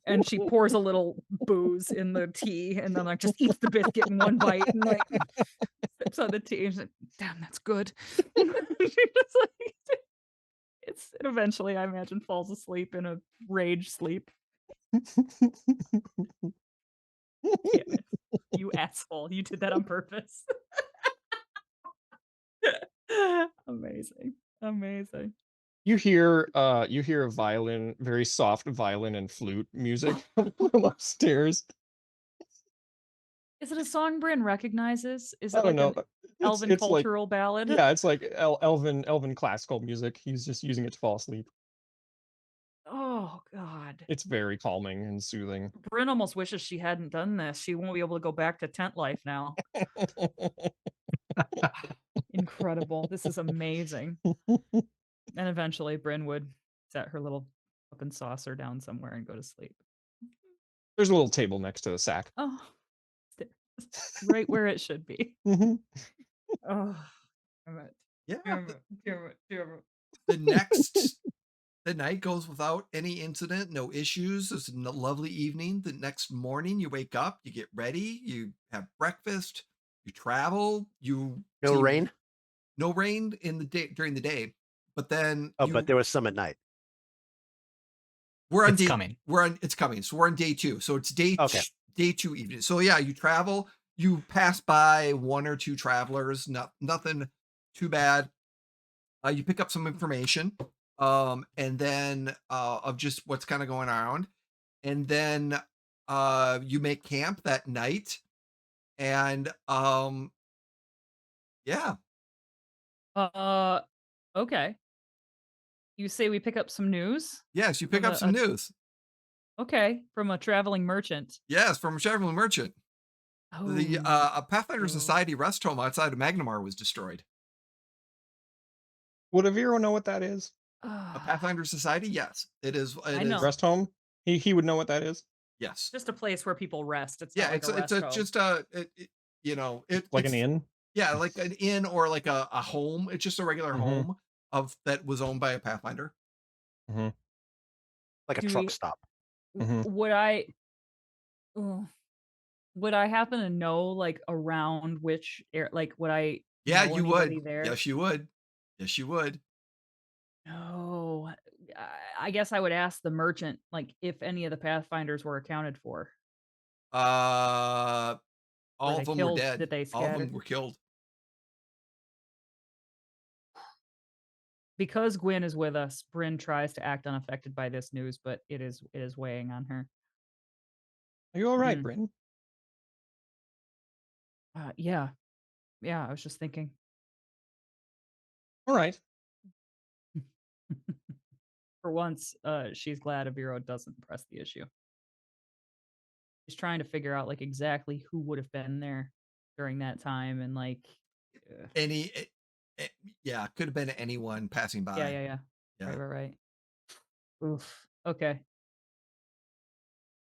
and she pours a little booze in the tea and then like just eats the biscuit in one bite and like sips on the tea and she's like, damn, that's good. She just, like, and eventually I imagine falls asleep in a rage sleep. Damn it. You asshole. You did that on purpose. Amazing. Amazing. You hear a violin, very soft violin and flute music from upstairs. Is it a song Bryn recognizes? Is I it don't like know. an elven It's like, cultural ballad? yeah, it's like elven classical music. He's just using it to fall asleep. Oh god. It's very calming and soothing. Bryn almost wishes she hadn't done this. She won't be able to go back to tent life now. Incredible. This is amazing. And eventually Bryn would set her little cup and saucer down somewhere and go to sleep. There's a little table next to the sack. Oh, right where it should be. Mhm. Oh, damn it. Yeah. Damn it. Damn it. Damn it. The next the night goes without any incident, no issues. It's a lovely evening. The next morning, you wake up, you get ready, you have breakfast, you travel, you No see rain? no rain in the day during the day, but then Oh, but there was some at night. we're on It's day coming. it's coming. So we're on day 2. So it's Okay. day 2 evening. So yeah, you travel, you pass by 1 or 2 travelers, nothing too bad. You pick up some information, and then of just what's kind of going around, and then you make camp that night, and yeah, Uh, okay. You say we pick up some news yes, you pick from up some news. from a traveling merchant. Yes, from a traveling merchant. The Oh, a Pathfinder oh. Society rest home outside of Magnamar was destroyed. Would Aviro know what that is? A Pathfinder Society, yes, it is. It I is know. Rest home? He would know what that is? yes, Just a place where people rest. It's yeah. not like It's a it's rest a home. just a Like an it's inn? yeah, like an inn or like a home. It's just a regular Mhm. home of that was owned by a Pathfinder. Mhm. Like a Do truck we stop. Mhm. would I ugh, would I happen to know like around which like would I Yeah, know you anybody would. there? Yes, you would. Yes, you would. No. I guess I would ask the merchant like if any of the pathfinders were accounted for. Uh, Were all they of them were killed? dead. Did they All of them scatter? were killed. Because Gwyn is with us, Bryn tries to act unaffected by this news, but it is weighing on her. Are you all right, Mm. Brynn? Yeah. Yeah, I was just thinking. All right. For once, she's glad Aviro doesn't press the issue. She's trying to figure out like exactly who would have been there during that time and like Any, eh, yeah, could have been anyone passing yeah, by. yeah, yeah. Yeah. Right. Oof. Okay.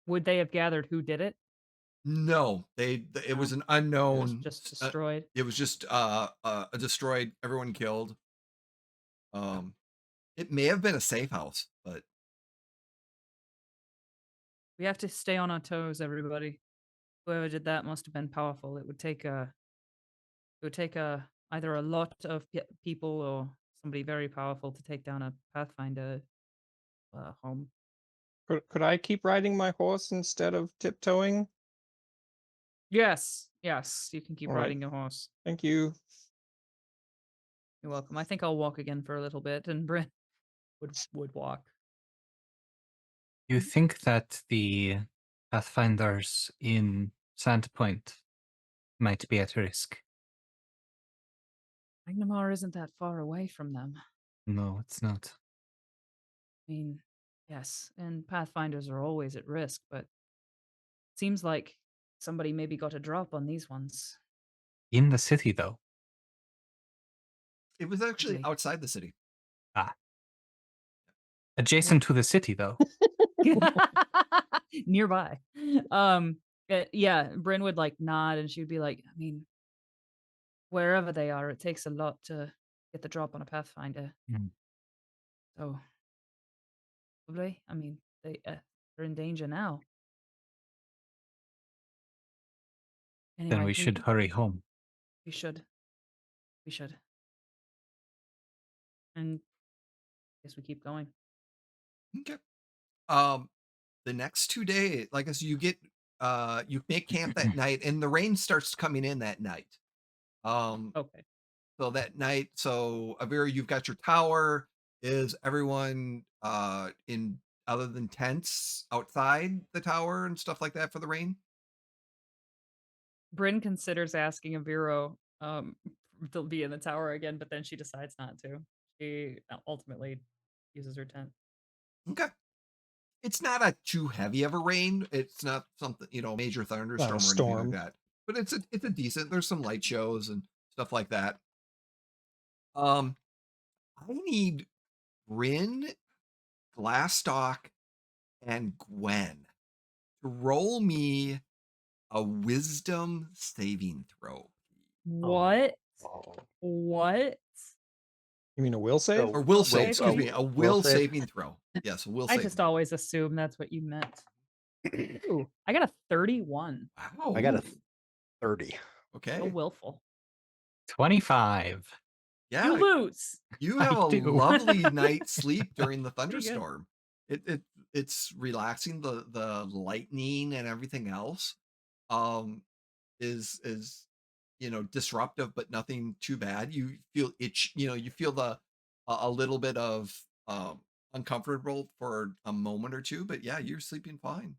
Would they have gathered who did it? No, it was No. an It was unknown. just destroyed. It was just a destroyed. Everyone killed. Um, it may have been a safe house, but We have to stay on our toes, everybody. Whoever did that must have been powerful. It would take a either a lot of people or somebody very powerful to take down a Pathfinder home. Could I keep riding my horse instead of tiptoeing? Yes, yes, you can keep All right. riding your horse. Thank you. You're welcome. I think I'll walk again for a little bit, and Brynn would walk. You think that the Pathfinders in Sandpoint might be at risk? Magnamar isn't that far away from them. No, it's not. I mean, yes, and Pathfinders are always at risk, but it seems like somebody maybe got a drop on these ones. In the city, though. It was actually Really? outside the city. Adjacent to the city, though. Nearby. Yeah, Brynn would like nod and she would be like, I mean, wherever they are, it takes a lot to get the drop on a Pathfinder. Mm. So, probably, I mean, they're in danger now. Anyway, Then we should hurry home. We should. We should. And I guess we keep going. Okay. The next 2 days, like I said, you make camp that night, and the rain starts coming in that night. Okay. So that night, Avira, you've got your tower. Is everyone in other than tents outside the tower and stuff like that for the rain? Brynn considers asking Aviro to be in the tower again, but then she decides not to. She ultimately uses her tent. Okay. It's not a too heavy of a rain. It's not something, major thunderstorm or anything like storm. that. But it's a decent. There's some light shows and stuff like that. I need Brynn, Glastoc, and Gwen to roll me a wisdom saving throw. What? Oh. What? You mean a will save? So- Or will Will- save, excuse oh, me, a will will save. saving throw. Yes, a will I save. just always assume that's what you meant. Ooh, I got a 31. Wow. I got a 30. Okay. So willful. 25. Yeah. You lose. You I have a do. lovely night's sleep during the Pretty good. thunderstorm. It's relaxing. The lightning and everything else is disruptive, but nothing too bad. You feel itch, you feel a little bit of uncomfortable for a moment or two, but yeah, you're sleeping fine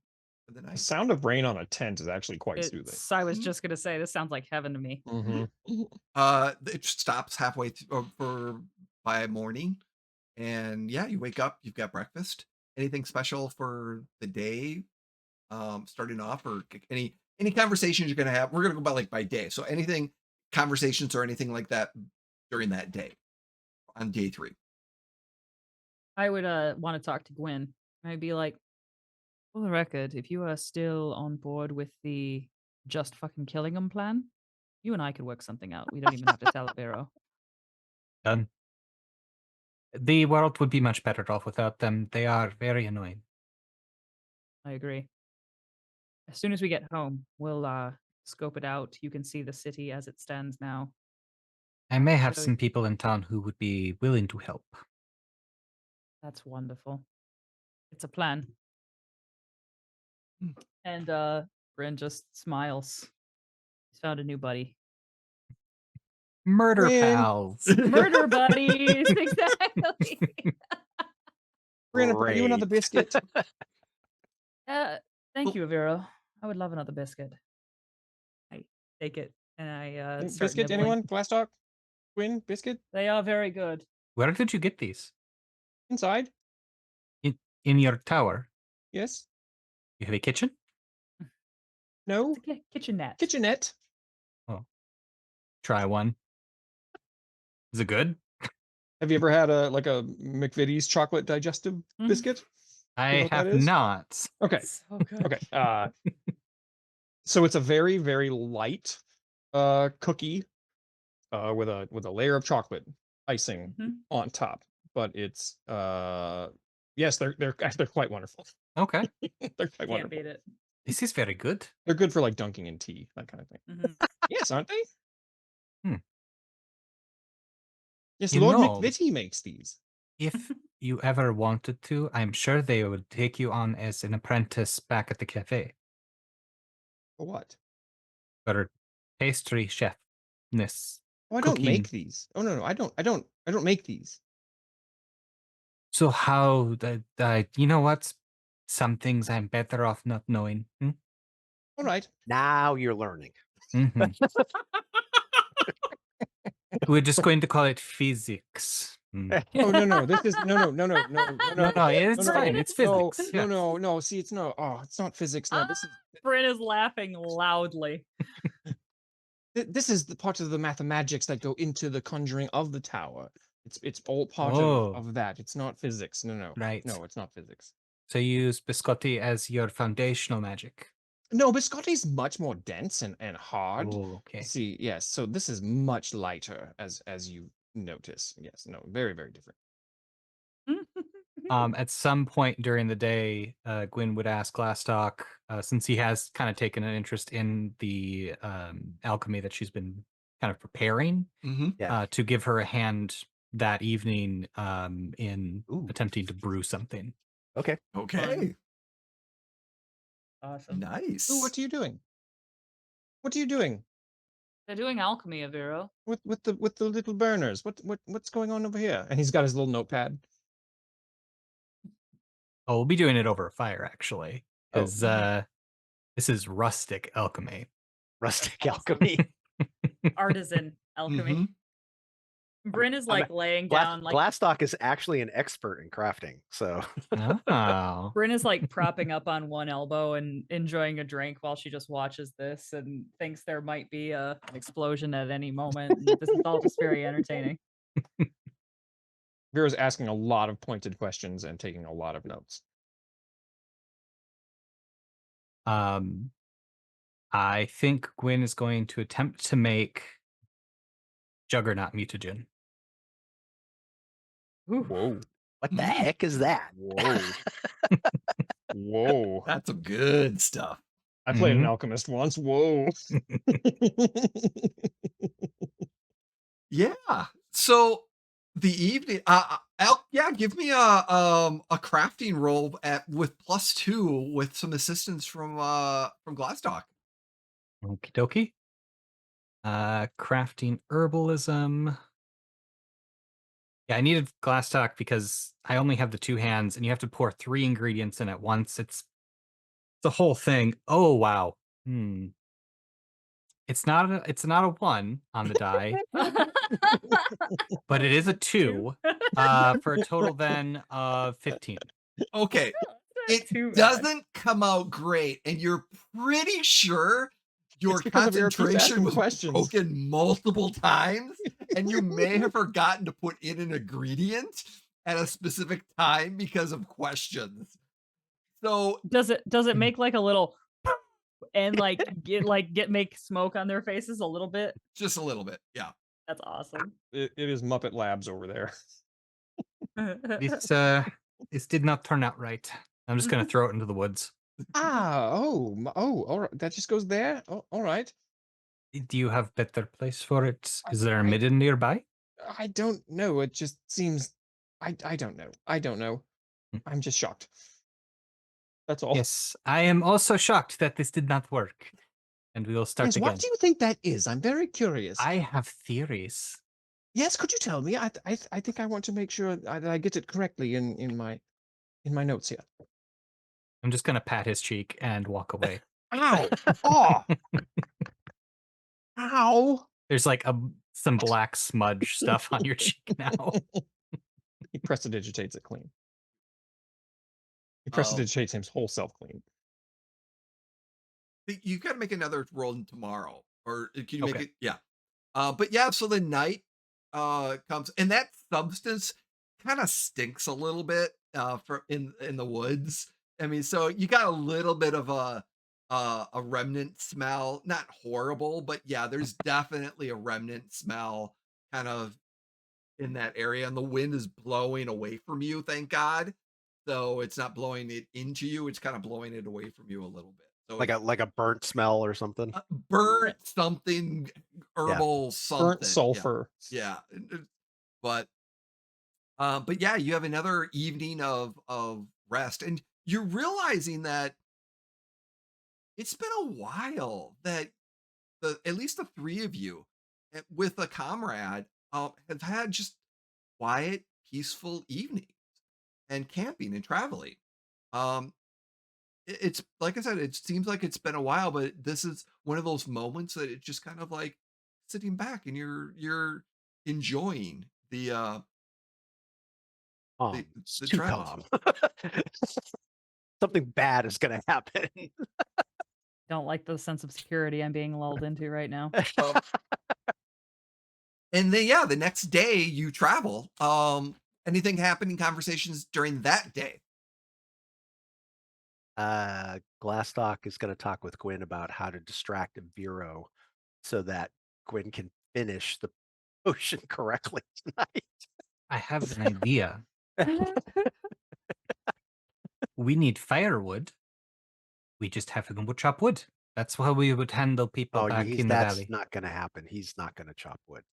for the The night. sound of rain on a tent is actually quite soothing. I was Mhm. just gonna say this sounds like heaven to me. Mm-hmm. It stops halfway by morning, and yeah, you wake up, you've got breakfast. Anything special for the day starting off, or any conversations you're gonna have? We're gonna go by day, so anything, conversations or anything like that during that day on day 3. I would want to talk to Gwen. I'd be like, for the record, if you are still on board with the just fucking killing them plan, you and I could work something out. We don't even have to tell Aviro. Done. The world would be much better off without them. They are very annoying. I agree. As soon as we get home, we'll scope it out. You can see the city as it stands now. I may have So- some people in town who would be willing to help. That's wonderful. It's a plan. Hmm. And Brynn just smiles. He's found a new buddy. Murder Brynn. pals. Murder buddies, exactly. We're gonna put you another Great. biscuit. Thank you, Aviro. I would love another biscuit. I take it and I start Biscuit, nibbling. anyone? Glastoc? Quinn? Biscuit? They are very good. Where did you get these? Inside? In your tower? Yes? You have a kitchen? No? It's a kitchenette. Kitchenette? Try one. Is it good? Have you ever had a McVitie's chocolate digestive Mhm. biscuit? I what that have is? not. Okay. So good. Okay. So it's a very, very light cookie with a layer of chocolate icing Mhm. on top. But it's yes, they're quite wonderful. Okay. They're quite Can't wonderful. beat it. This is very good. They're good for like dunking in tea, that kind of thing. Mhm. Yes, aren't they? Hmm. Yes, You Lord know, McVitie makes these. if you ever wanted to, I'm sure they would take you on as an apprentice back at the cafe For what? for pastry chefness, Oh, I don't make cooking. these. Oh no, I don't make these. So how that you know what? Some things I'm better off not knowing. All right. Now you're learning. Mhm. We're just going to call it physics. Oh no, this is no. No, it's no, fine. It's no, physics. no, Yeah. no, no. See, it's no. Oh, it's not physics. No, Brynn is laughing loudly. this is the part of the mathemagics that go into the conjuring of the tower. It's all part Oh, of that. It's not physics. right. No, it's not physics. So you use biscotti as your foundational magic. No, biscotti's much more dense and hard. Oh, okay. See, yes. So this is much lighter, as you notice. Yes, no, very very different. At some point during the day, Gwyn would ask Glastoc, since he has kind of taken an interest in the alchemy that she's been kind of preparing, Mm-hmm. Yeah. to give her a hand that evening in Ooh. attempting to brew something. Okay. Okay. Awesome. Nice. Ooh, what are you doing? What are you doing They're doing alchemy, Aviro. with the little burners? What's going on over here? And he's got his little notepad. Oh, we'll be doing it over a fire, actually, Oh. because this is rustic alchemy. Rustic Awesome. alchemy. Artisan alchemy. Mhm. Brynn is like laying Glass, down, like Glastoc is actually an expert in crafting. So Oh. Brynn is like propping up on one elbow and enjoying a drink while she just watches this and thinks there might be an explosion at any moment. And this is all just very entertaining. Vera's asking a lot of pointed questions and taking a lot of notes. I think Gwyn is going to attempt to make Juggernaut mutagen. Whoa. what the heck is that? Whoa. Whoa. That's some good stuff. I played an Mhm. alchemist once. Whoa. Yeah. So the evening, yeah, give me a crafting roll with +2 with some assistance from Glassdock. Okie dokie. Crafting herbalism. Yeah, I needed Glastoc because I only have the 2 hands, and you have to pour 3 ingredients in at once. It's the whole thing. Oh wow. It's not a 1 on the die, but it is a 2. For a total then of 15. Okay. Not It too bad. doesn't come out great, and you're pretty sure your It's because Aviro keeps concentration asking was questions. broken multiple times, and you may have forgotten to put in an ingredient at a specific time because of questions. So Does it make like a little and like get make smoke on their faces a little bit? just a little bit, yeah. That's awesome. It is Muppet Labs over there. This did not turn out right. I'm just gonna throw it into the woods. All right. That just goes there. Oh, all right. Do you have better place for it? Is there a I- midden nearby? I don't know. It just seems. I don't know. I don't know. Hmm. I'm just shocked. That's all. Yes, I am also shocked that this did not work. And we will start Yes. again. What do you think that is? I'm very curious. I have theories. Yes. Could you tell me? I think I want to make sure that I get it correctly in my notes here. I'm just gonna pat his cheek and walk away. Ow! Oh! Ow! There's like some black smudge stuff on your cheek now. He prestidigitates it clean. He Oh. prestidigitates his whole self clean. You gotta make another roll tomorrow, or can you make Okay. it? Yeah. But yeah, so the night comes, and that substance kind of stinks a little bit for in the woods. I mean, so you got a little bit of a remnant smell, not horrible, but yeah, there's definitely a remnant smell kind of in that area, and the wind is blowing away from you, thank God. So it's not blowing it into you, it's kind of blowing it away from you a little bit. So like a burnt smell or something. burnt something, herbal Burnt something. sulfur. Yeah. But yeah, you have another evening of rest, and you're realizing that it's been a while that at least the three of you with a comrade have had just quiet, peaceful evenings and camping and traveling. Um, it's like I said, it seems like it's been a while, but this is one of those moments that it's just kind of like sitting back and you're enjoying the It's the too travels. calm. Something bad is going to happen. Don't like the sense of security I'm being lulled into right now. Um, and then yeah, the next day you travel. Anything happening conversations during that day? Glastoc is going to talk with Gwyn about how to distract Aviro so that Gwyn can finish the potion correctly tonight. I have an idea. We need firewood. We just have to go chop wood. That's how we would handle people Oh, back in the that's valley. not going to happen. He's not going to chop wood.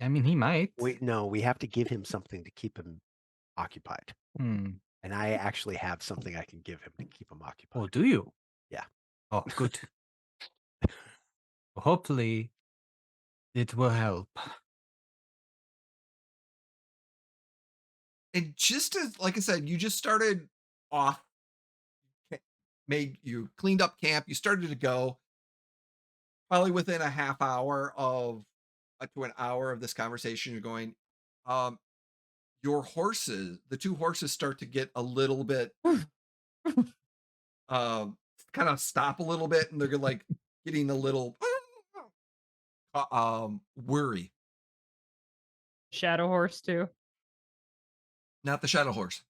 I mean, he might. We have to give him something to keep him occupied. Hmm. And I actually have something I can give him to keep him occupied. Oh, do you? Yeah. Oh, good. Hopefully, it will help. And just as like I said, you just started off, you cleaned up camp, you started to go. Probably within a half hour of to an hour of this conversation, you're going, your horses, the two horses start to get a little bit, um, kind of stop a little bit, and they're like getting a little, worry. Shadow horse too. Not the shadow horse.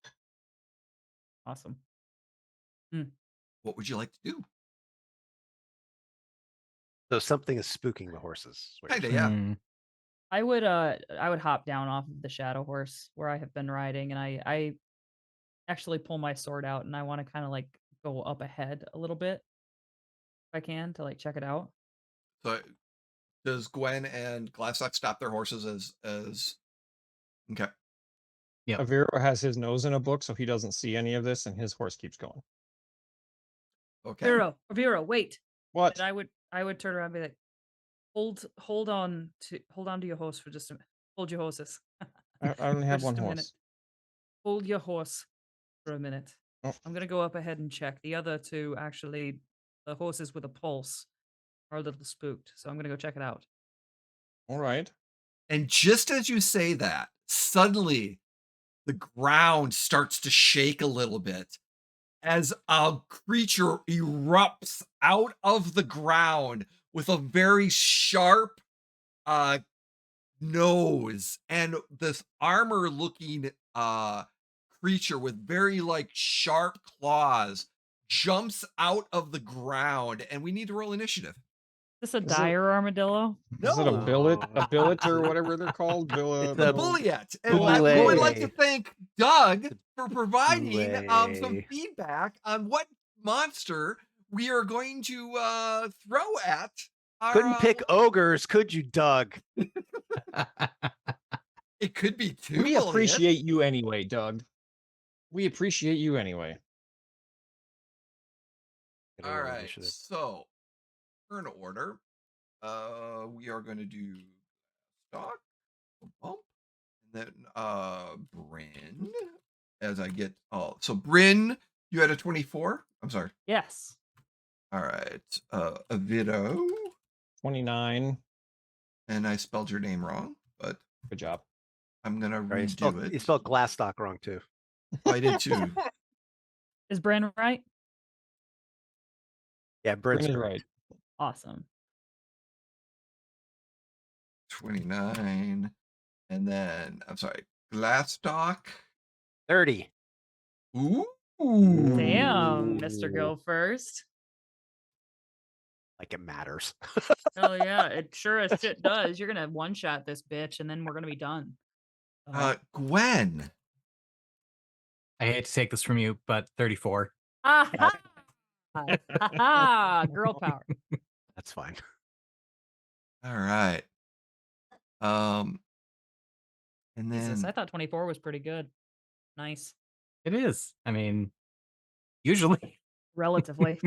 Awesome. What would you like to do? So something is spooking the horses. is what you're Kinda, saying. yeah. I would hop down off of the shadow horse where I have been riding, and I actually pull my sword out, and I want to kind of like go up ahead a little bit if I can to like check it out. So does Gwen and Glastoc stop their horses as okay? Yep. Aviro has his nose in a book, so he doesn't see any of this, and his horse keeps going. Okay. Aviro, wait. What? And I would turn around and be like, hold on to your horse for just a minute. Hold your horses. I only For have one just a minute. horse. Hold your horse for a minute. Oh. I'm gonna go up ahead and check. The other two, actually, the horses with a pulse are a little spooked, so I'm gonna go check it out. All right. And just as you say that, suddenly the ground starts to shake a little bit as a creature erupts out of the ground with a very sharp nose, and this armor looking creature with very like sharp claws jumps out of the ground, and we need to roll initiative. Is this a Is it- dire armadillo? Is it a No. billet or whatever they're called? It's a bulliet. And we Bullet. would like to thank Doug for providing some Bullet. feedback on what monster we are going to throw at our, Couldn't pick ogres, could you, Doug? it could be two We bullets. appreciate you anyway, Doug. We appreciate you anyway. Get a All roll right, initiative. so turn order. We are going to do stock, bump, and then Brynn. As I get so Brynn, you had a 24. I'm sorry. Yes. All right, Aviro, 29. and I spelled your name wrong, but Good job. I'm gonna Sorry, redo it. you spelled Glastoc wrong too. I did too. Is Brynn right? Yeah, Brynn's Brynn is correct. right. Awesome. 29, and then I'm sorry, Glastoc. 30. Ooh, Damn, Mr. Go First. Like it matters. Oh yeah, it sure as shit does. You're gonna one shot this bitch, and then we're gonna be done. Gwen. I hate to take this from you, but 34. Aha! Ha ha! Girl power. That's fine. All right. And Jesus, I then thought 24 was pretty good. Nice. It is. I mean, usually. Relatively.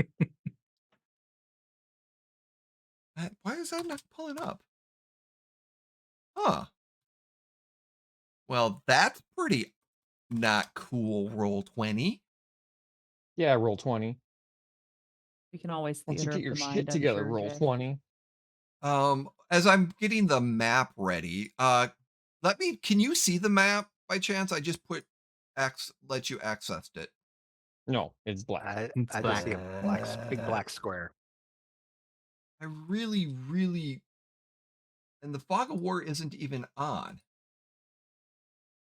why is that not pulling up? Huh. Well, that's pretty not cool. Roll 20. Yeah, roll 20. We can always Once you theater get of your the shit mind, I'm together, sure, roll Jay. 20. As I'm getting the map ready, can you see the map by chance? I just let you access it. No, it's black. It's I just see a big Uh, black square. I really, and the fog of war isn't even on.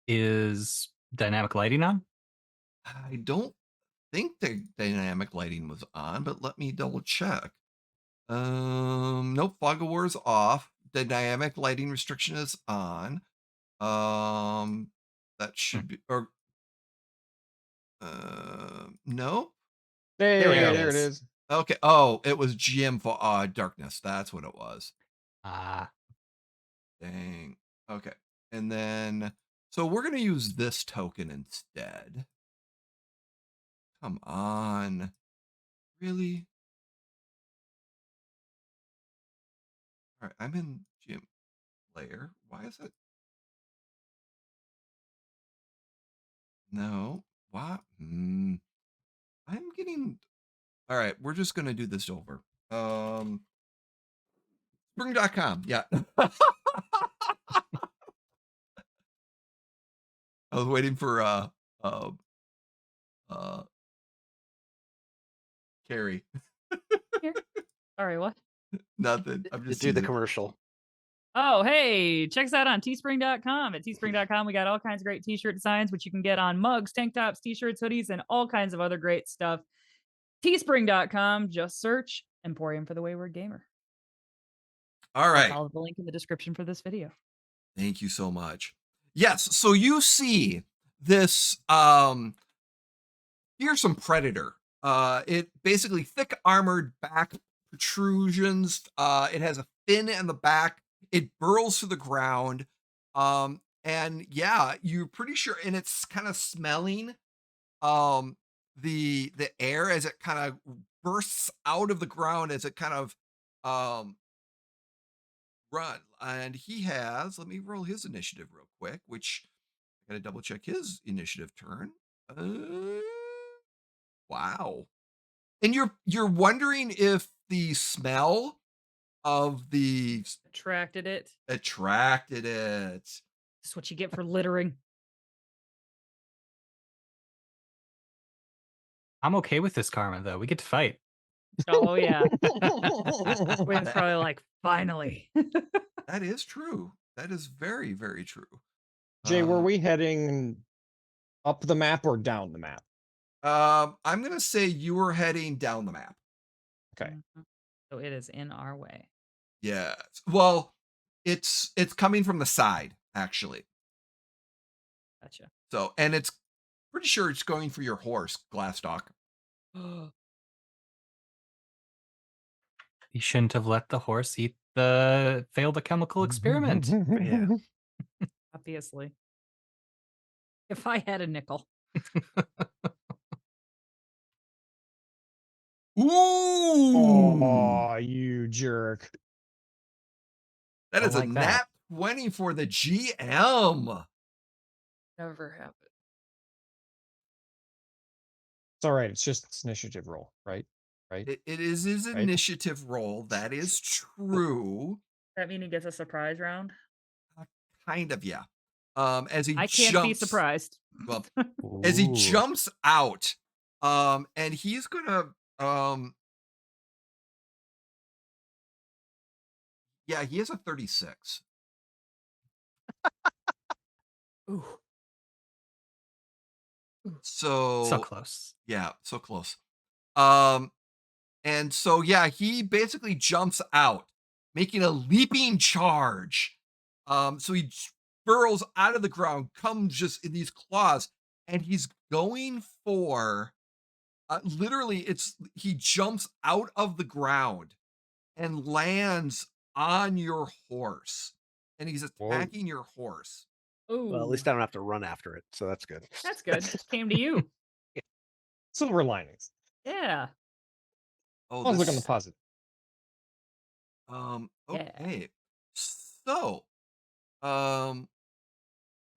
Is dynamic lighting on? I don't think the dynamic lighting was on, but let me double check. Nope, fog of war is off. The dynamic lighting restriction is on. That should be, or no. There Hey, it there it is. is. Okay. Oh, it was GM for darkness. That's what it was. Ah, Dang. Okay. And then, so we're gonna use this token instead. Come on. Really? All right. I'm in GM layer. Why is it? No. What? I'm getting. All right. We're just gonna do this over. Spring.com. Yeah. I was waiting for uh Carrie. Here. Sorry, what? Nothing. I'm just Do the teasing. commercial. Oh, hey, check us out on teespring.com. At teespring.com, we got all kinds of great t-shirt designs, which you can get on mugs, tank tops, t-shirts, hoodies, and all kinds of other great stuff. Teespring.com, just search Emporium for the Wayward Gamer. All I'll right. follow the link in the description for this video. Thank you so much. Yes, so you see this fearsome predator. It basically thick armored back protrusions. It has a fin in the back. It burrows to the ground. And yeah, you're pretty sure, and it's kind of smelling the air as it kind of bursts out of the ground as it kind of run. And he has, let me roll his initiative real quick, which I gotta double check his initiative turn. Wow. And you're wondering if the smell of the Attracted it. attracted it. This is what you get for littering. I'm okay with this karma though. We get to fight. Oh, yeah. Gwen's probably like, finally. That is true. That is very, very true. Jay, were we heading up the map or down the map? I'm gonna say you were heading down the map. Okay. Mhm. So it is in our way. Yes. Well, it's coming from the side, actually. Gotcha. So, and it's pretty sure it's going for your horse, Glastoc. You shouldn't have let the horse eat the failed a chemical experiment. Yeah. Obviously. If I had a nickel. Ooh, Oh, you jerk. that Don't is a like that. nat 20 for the GM. Never happened. It's all right. It's just its initiative roll, right? Right? It is his Right. initiative roll. That is true. That mean he gets a surprise round? Kind of, yeah. As he I can't be jumps, surprised. well, as he Ooh. jumps out, and he's gonna, yeah, he has a 36. Ooh. So close. Yeah, so close. And so yeah, he basically jumps out, making a leaping charge. So he burrows out of the ground, comes just in these claws, and he's going for Literally, he jumps out of the ground and lands on your horse, and he's Whoa. attacking your horse. Well, at Oh, least I don't have to run after it, so that's good. that's good. Came to you. Silver linings. Yeah. Oh, Always look on the this positive. Yeah. okay. So, um,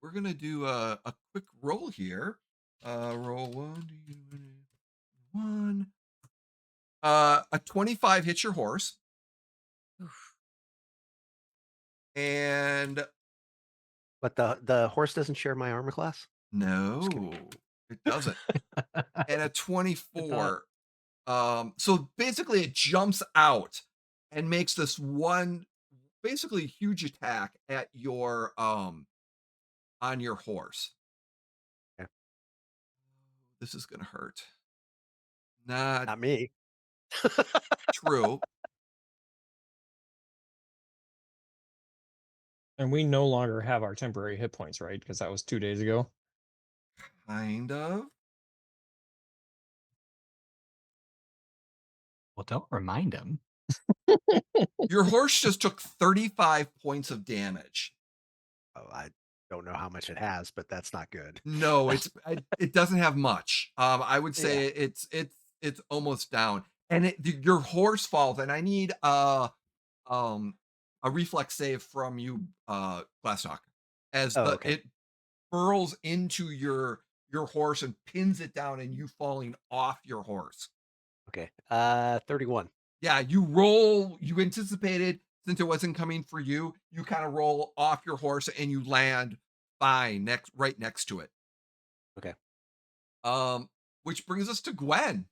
we're gonna do a quick roll here. Roll one. A 25 hits your horse, Oof. and But the horse doesn't share my armor class? Just kidding. no, it doesn't. And a I thought 24. So basically, it jumps out and makes this one basically huge attack at your on your horse. Okay. This is gonna hurt. Not Not me. true. and we no longer have our temporary hit points, right? Because that was 2 days ago. Kind of. Well, don't remind him. Your horse just took 35 points of damage. Oh, I don't know how much it has, but that's not good. No, it doesn't have much. I would Yeah. say it's almost down, and your horse falls, and I need a reflex save from you, Glastoc, as Oh, okay. it burrows into your horse and pins it down, and you falling off your horse. Okay. 31. Yeah, you anticipated, since it wasn't coming for you, you kind of roll off your horse and you land fine right next to it. Okay. Which brings us to Gwen.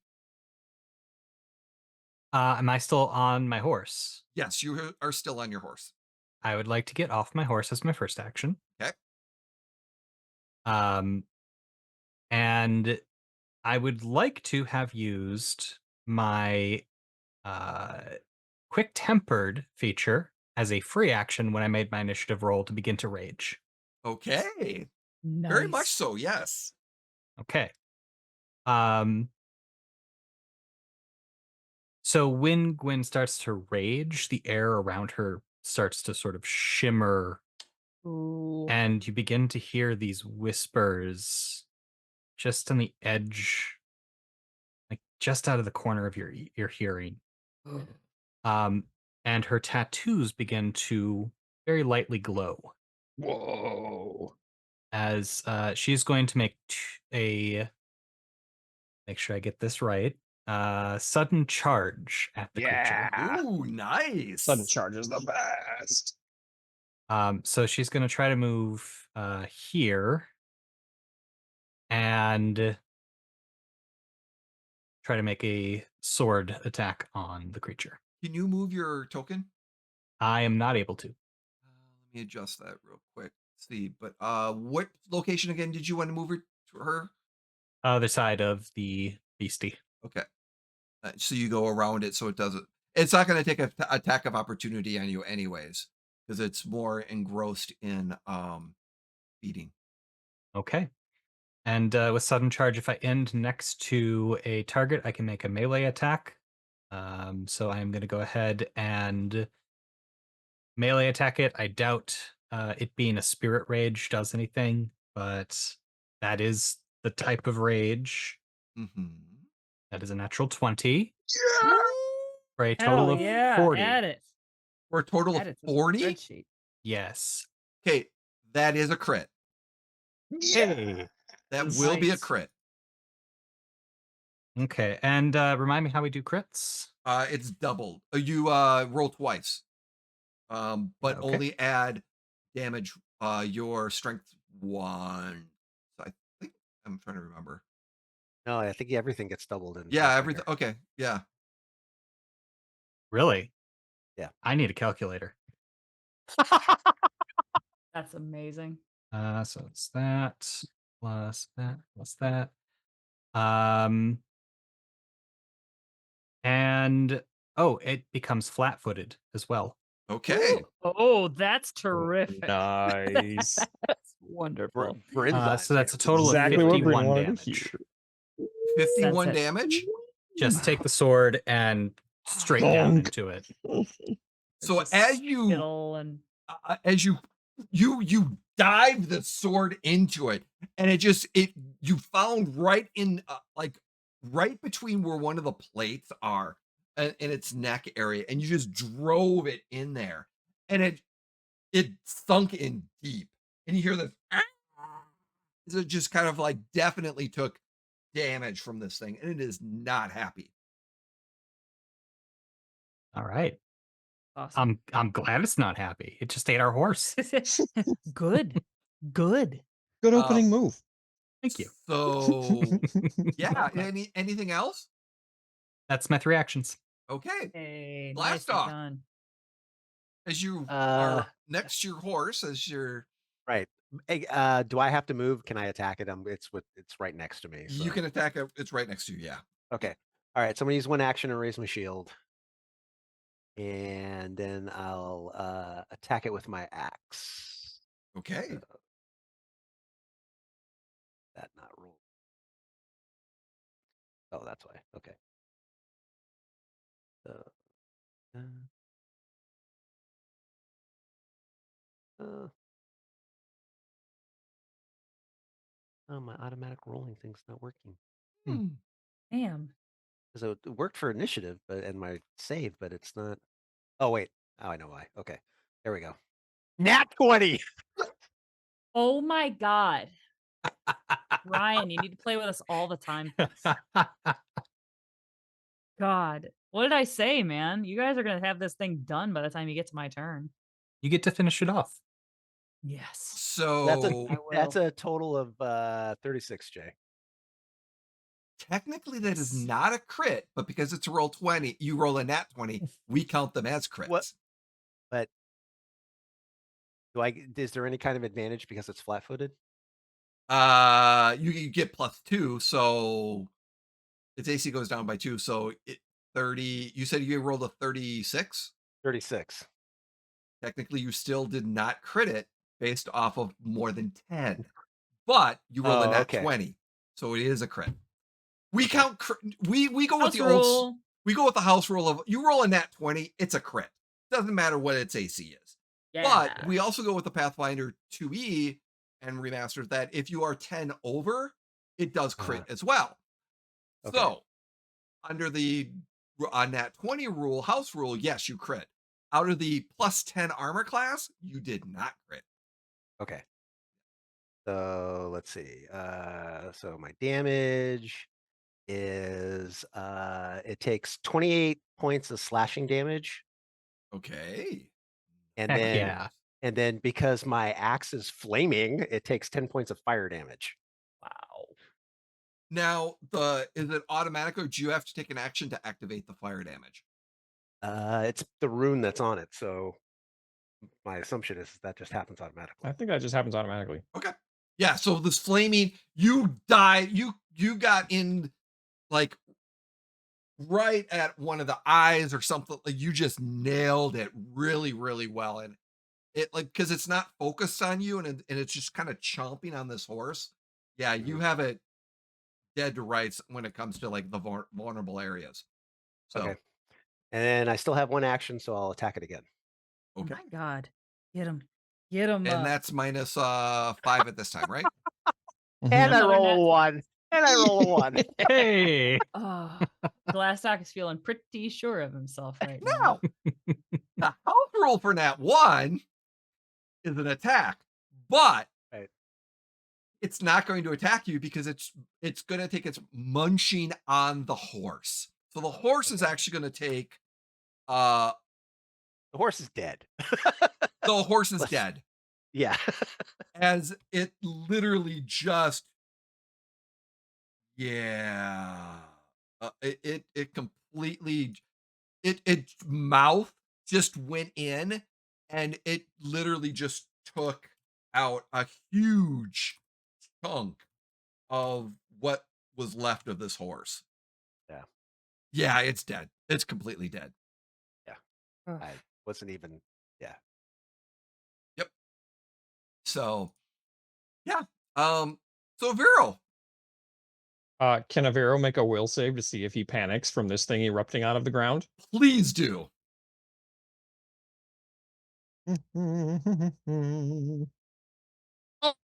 Am I still on my horse? Yes, you are still on your horse. I would like to get off my horse as my first action. Okay. And I would like to have used my uh, quick tempered feature as a free action when I made my initiative roll to begin to rage. Okay. Nice. Very much so, yes. Okay. So when Gwen starts to rage, the air around her starts to sort of shimmer, Ooh. and you begin to hear these whispers just on the edge, like just out of the corner of your hearing. And her tattoos begin to very lightly glow Whoa. as she's going to make make sure I get this right, sudden charge at the creature. Yeah. Ooh, nice. Sudden charge is the best. So she's going to try to move here and try to make a sword attack on the creature. Can you move your token? I am not able to. Let me adjust that real quick. Let's see, but what location again did you want to move her? Other side of the beastie. Okay. So you go around it so it doesn't. It's not going to take an attack of opportunity on you, anyways, because it's more engrossed in feeding. Okay. And with sudden charge, if I end next to a target, I can make a melee attack. So I'm going to go ahead and melee attack it. I doubt it being a spirit rage does anything, but that is the type of rage. Mm-hmm. That is a natural 20 Yeah. for a total Hell of yeah, 40. add it. For a total Add of it to the 40. spreadsheet. Yes. Okay, that is a crit. Hey. That will be a Nice. crit. Okay. And remind me how we do crits. It's doubled. You roll twice. But Okay. only add damage your strength 1. So I think I'm trying to remember. No, I think everything gets doubled in Yeah, everything. Pathfinder. Okay, yeah. Really? Yeah. I need a calculator. That's amazing. So it's that plus that plus that. And it becomes flat-footed as well. Okay. Oh, that's terrific. Nice. That's wonderful. Brynn's So that's a total exactly of what Brynn 51 wanted damage. to hear. 51 it. damage. Just take the sword and straight down Bonk. into it. So Just as you spittle and as you dive the sword into it, and you found right in like right between where one of the plates are in its neck area, and you just drove it in there, and it sunk in deep, and you hear this. So it just kind of like definitely took damage from this thing, and it is not happy. All right. awesome. I'm glad it's not happy. It just ate our horse. Good. Good. Good Um, opening move. Thank you. So yeah, welcome. anything else? That's my 3 actions. Okay, Hey, nicely Glastoc, done. as you Uh, are next to your horse, as you're right. Hey, do I have to move? Can I attack it? It's right next to me. you So can attack it. It's right next to you. Yeah. okay. All right. So I'm gonna use one action and raise my shield, and then I'll attack it with my axe. Okay. That not roll. Oh, that's why. Okay. So, oh, my automatic rolling thing's not working. Hmm. Damn. So it worked for initiative, and my save, but it's not. Oh wait. Oh, I know why. Okay. There we go. Nat 20. Oh my god. Ryan, you need to play with us all the time. God. What did I say, man? You guys are gonna have this thing done by the time you get to my turn. You get to finish it off. Yes. That's a So I that's will. a total of 36, Jay. technically, that is not a crit, but because it's a roll 20, you roll a nat 20. We count them as crits. What? But is there any kind of advantage because it's flat-footed? You get +2, so its AC goes down by 2. So 30. You said you rolled a 36. 36. Technically, you still did not crit it based off of more than 10, but you rolled a Oh, nat okay. 20, so it is a crit. We Okay. count. We go with House the old. rule. We go with the house rule of you roll a nat 20, it's a crit. Doesn't matter what its AC is. But Yeah. we also go with the Pathfinder 2E and remastered that if you are 10 over, it does crit as well. Okay. So under the nat 20 rule, house rule, yes, you crit. Out of the +10 armor class, you did not crit. Okay. So let's see. So my damage is it takes 28 points of slashing damage, Okay. and Heck then yeah. and then because my axe is flaming, it takes 10 points of fire damage. Wow. Now, is it automatic or do you have to take an action to activate the fire damage? It's the rune that's on it, so my assumption is that just happens automatically. I think that just happens automatically. Okay. Yeah, so this flaming, you died, you got in like right at one of the eyes or something, like you just nailed it really, really well. And it like because it's not focused on you and it's just kind of chomping on this horse. Yeah, you have it dead to rights when it comes to like the vulnerable areas. So Okay. And then I still have one action, so I'll attack it again. okay. Oh my god. Get him. Get him. And that's minus 5 at this time, right? And I Another roll a nat- 1. And I roll a 1. Hey. Oh, Glastoc is feeling pretty sure of himself right now. Now, the house rule for nat 1 is an attack, but Right. it's not going to attack you because it's going to take its munching on the horse. So the horse is actually going to take The horse is dead. the horse is Let's- dead Yeah. as it literally just yeah it completely its mouth just went in and it literally just took out a huge chunk of what was left of this horse. Yeah. Yeah, it's dead. It's completely dead. Ugh. I wasn't even. Yeah. Yep. So, yeah. So Vero, Can Aviro make a will save to see if he panics from this thing erupting out of the ground? Please do.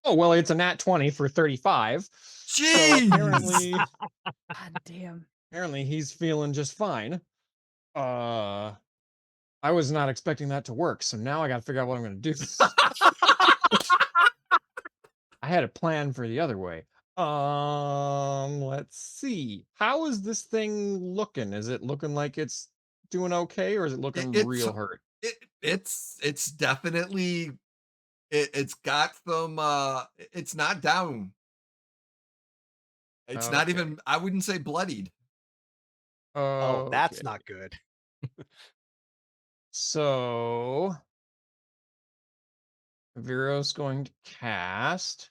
Oh, well, it's a nat 20 for 35. So Jeez. God damn. apparently he's feeling just fine. I was not expecting that to work, so now I got to figure out what I'm going to do. I had a plan for the other way. Let's see. How is this thing looking? Is it looking like it's doing okay, or is it looking It's real hurt? it's definitely it's got some it's not down. It's not Okay. even, I wouldn't say bloodied. Oh, that's Okay. not good. So Vero's going to cast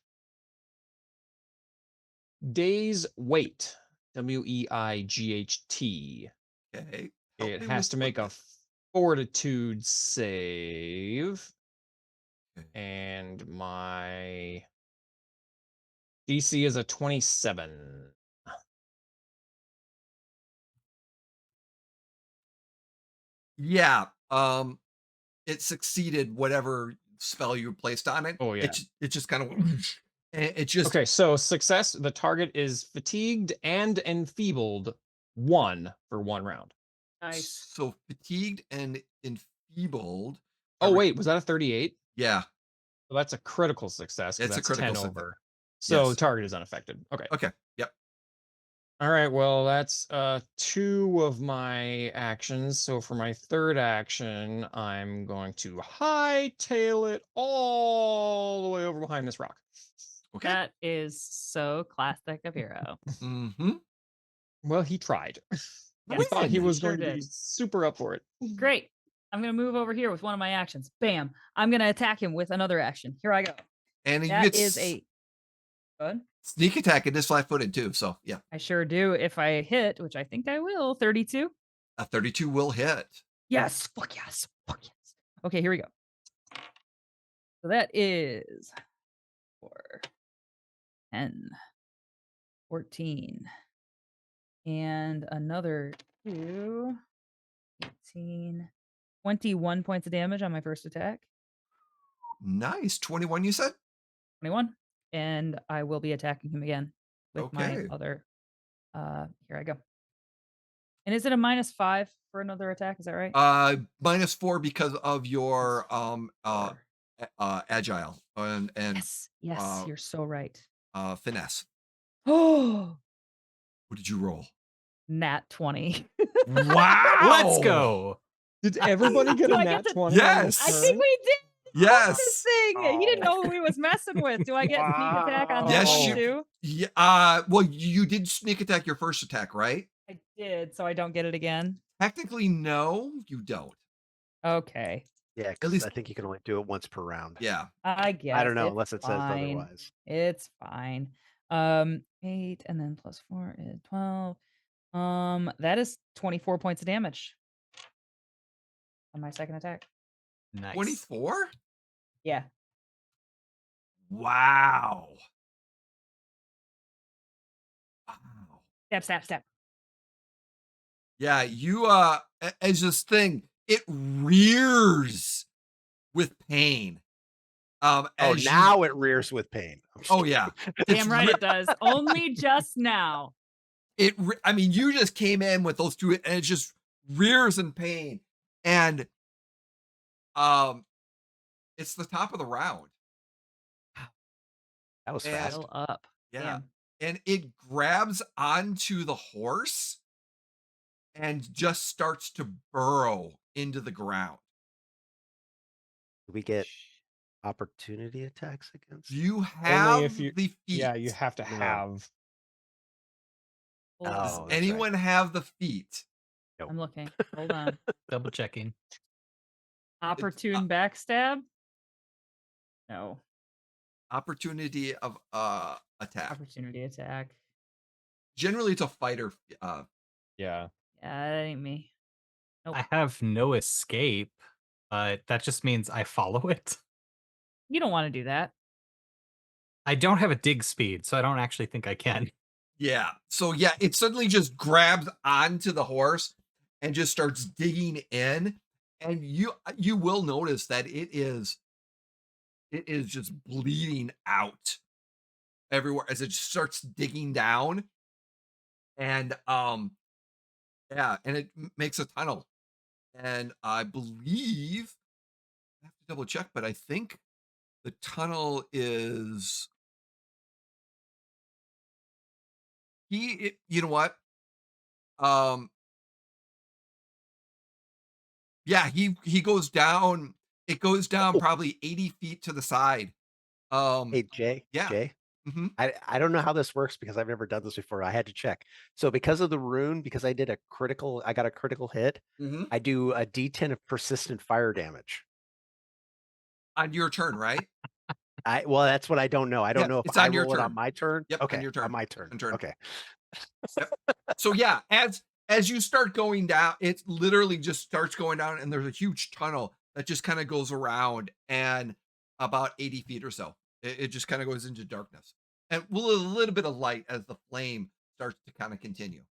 Day's Weight. Weight. Okay. Help It me has with to what make a the- fortitude save. Okay. And my DC is a 27. Yeah. It succeeded whatever spell you placed on it. Oh, yeah. It just kind of it just Okay, so success. The target is fatigued and enfeebled 1 for 1 round. Nice. so fatigued and enfeebled. Oh, wait, was that a 38? Yeah, Well, that's a critical success because it's a that's critical 10 success. over. So the Yes. target is unaffected. Okay. Okay. Yep. All right, well, that's 2 of my actions. So for my third action, I'm going to hightail it all the way over behind this rock. Okay. That is so classic of Hero. Mm-hmm. Well, he tried. Yes, He thought he he was sure going to be did. super up for it. Great. I'm going to move over here with one of my actions. Bam. I'm going to attack him with another action. Here I go. And you That get is a good. sneak attack. It is flat-footed too. So yeah, I sure do. If I hit, which I think I will, 32. a 32 will hit. Yes. Fuck yes. Fuck yes. Okay, here we go. So that is 4, 10, 14, and another 2, 18, 21 points of damage on my first attack. Nice. 21, you said? 21. And I will be attacking him again with my Okay. other. Here I go. And is it a -5 for another attack? Is that right? -4 because of your Four. agile and Yes. Yes. uh You're so right. finesse. Oh, What did you roll? nat 20. Wow. Let's go. Did everybody get Do a I nat get to- 20 on this Yes. I think turn? we did. This Yes. thing. He didn't know who he was messing with. Do I get sneak attack on that Yes, one you- too? Yeah. Well, you did sneak attack your first attack, right? I did, so I don't get it again. Technically, no, you don't. Okay. Yeah, At because least, I think you can only do it once per round. yeah. I guess. I don't know it's unless it says fine. otherwise. It's fine. 8 and then +4 is 12. That is 24 points of damage on my second attack. Nice. 24? Yeah. Wow. Wow. Step. Yeah, you as this thing, it rears with pain. Oh, As you, now it rears with pain. I'm just oh kidding. yeah. Damn right it does. Only just now. I mean, you just came in with those two, and it just rears in pain. And it's the top of the round. That was And- fast. Still up. Yeah. Damn. And it grabs onto the horse and just starts to burrow into the ground. Do we get opportunity attacks against? Do you Only have if you- the feet? Yeah, you have to No. have. Hold Oh, Does on. that's right. anyone have the feet? I'm looking. Hold on. Double checking. Opportune backstab? No. Opportunity of attack. Opportunity attack. Generally, it's a fighter. Yeah. Yeah, that ain't me. Nope. I have no escape, but that just means I follow it. You don't want to do that. I don't have a dig speed, so I don't actually think I can. Yeah. So yeah, it suddenly just grabs onto the horse and just starts digging in. And you will notice that it is just bleeding out everywhere as it starts digging down. And yeah, and it makes a tunnel. And I believe I have to double check, but I think the tunnel is you know what? Um Yeah, he goes down it goes down Oh, probably 80 feet to the side. Um, hey, Jay, yeah. Jay. Mhm, I don't know how this works because I've never done this before. I had to check. So because of the rune, because I got a critical hit, mhm. I do a D10 of persistent fire damage. On your turn, right? Well, that's what I don't know. I don't Yep, know if it's I on your roll it on turn. my turn. Yep, on Okay, your on turn. my turn. On turn. Okay. Yep. So, yeah, as you start going down, it literally just starts going down, and there's a huge tunnel that just kinda goes around and about 80 feet or so. It just kinda goes into darkness, and with a little bit of light as the flame starts to kinda continue.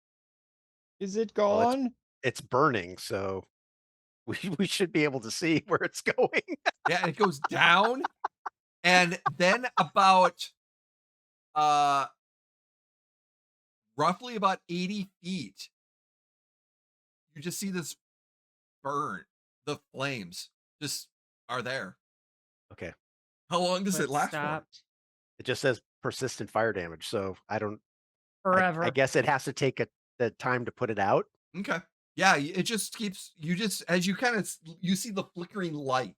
Is it Well, gone? it's burning, so we should be able to see where it's going. Yeah, and it goes down, and then about, uh roughly about 80 feet, you just see this burn. The flames just are there. Okay. How long does But it it last for? stopped It just says persistent fire damage, so I forever. guess it has to take the time to put it out. Okay. Yeah, it just keeps you just as you kind of you see the flickering light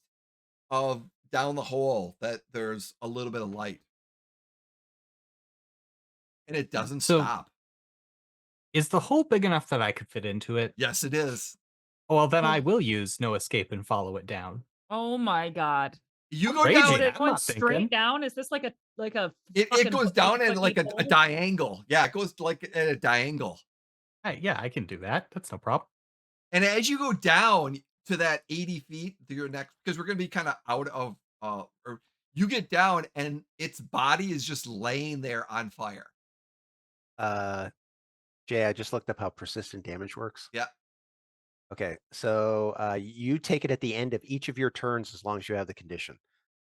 of down the hole that there's a little bit of light and it doesn't So stop. is the hole big enough that I could fit into it? Yes, it is. Well, then I Oh, will use no escape and follow it down. oh my god. You I'm go So down, raging. it I'm went not straight thinking. down? Is this like a it fucking goes hooky down in like cookie a hole? diangle. Yeah, it goes like at a diangle. Yeah, I can do that. That's no problem. And as you go down to that 80 feet to your next, because we're going to be kind of out of, or you get down and its body is just laying there on fire. Uh, Jay, I just looked up how persistent damage works. Yeah. Okay, so you take it at the end of each of your turns as long as you have the condition.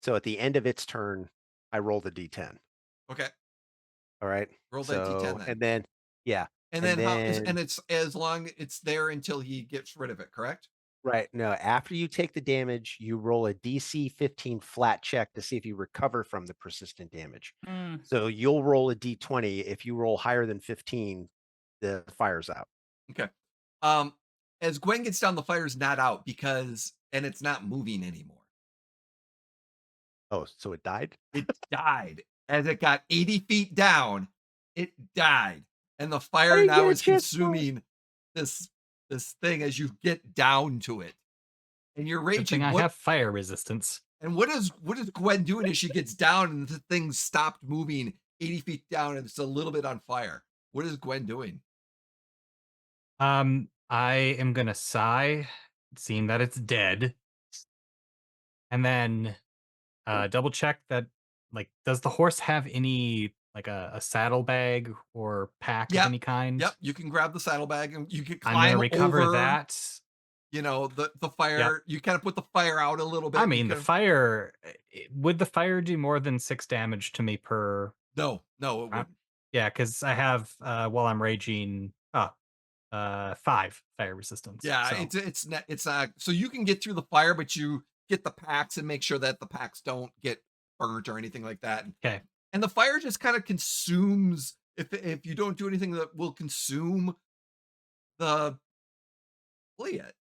So at the end of its turn, I roll the D10. Okay. All right. Roll that D10 So then. and then yeah, And and then then it's as long it's there until he gets rid of it, correct? right, no, after you take the damage, you roll a DC 15 flat check to see if you recover from the persistent damage. Mm. So you'll roll a D20. If you roll higher than 15, the fire's out. Okay. Um, as Gwen gets down, the fire's not out and it's not moving anymore. Oh, so it died? It died. As it got 80 feet down, it died. And the I fire didn't get now a is chance to. consuming this this thing as you get down to it. And you're Good thing raging. I have fire resistance. And what is Gwen doing as she gets down and the thing stopped moving 80 feet down and it's a little bit on fire? What is Gwen doing? I am gonna sigh, seeing that it's dead, and then double check that. Like, does the horse have any like a saddlebag or pack of Yep. any kind? Yep. You can grab the saddlebag and you can I'm gonna climb recover over, that. the Yep. fire. You kind of put the fire out a little I bit. You mean, the kind of fire. Would the fire do more than 6 damage to me per? no, no, it round? wouldn't. Yeah, because I have while I'm raging, 5 fire resistance. Yeah, So it's not so you can get through the fire, but you get the packs and make sure that the packs don't get burnt or anything like that. okay, And the fire just kind of consumes if you don't do anything that will consume the it.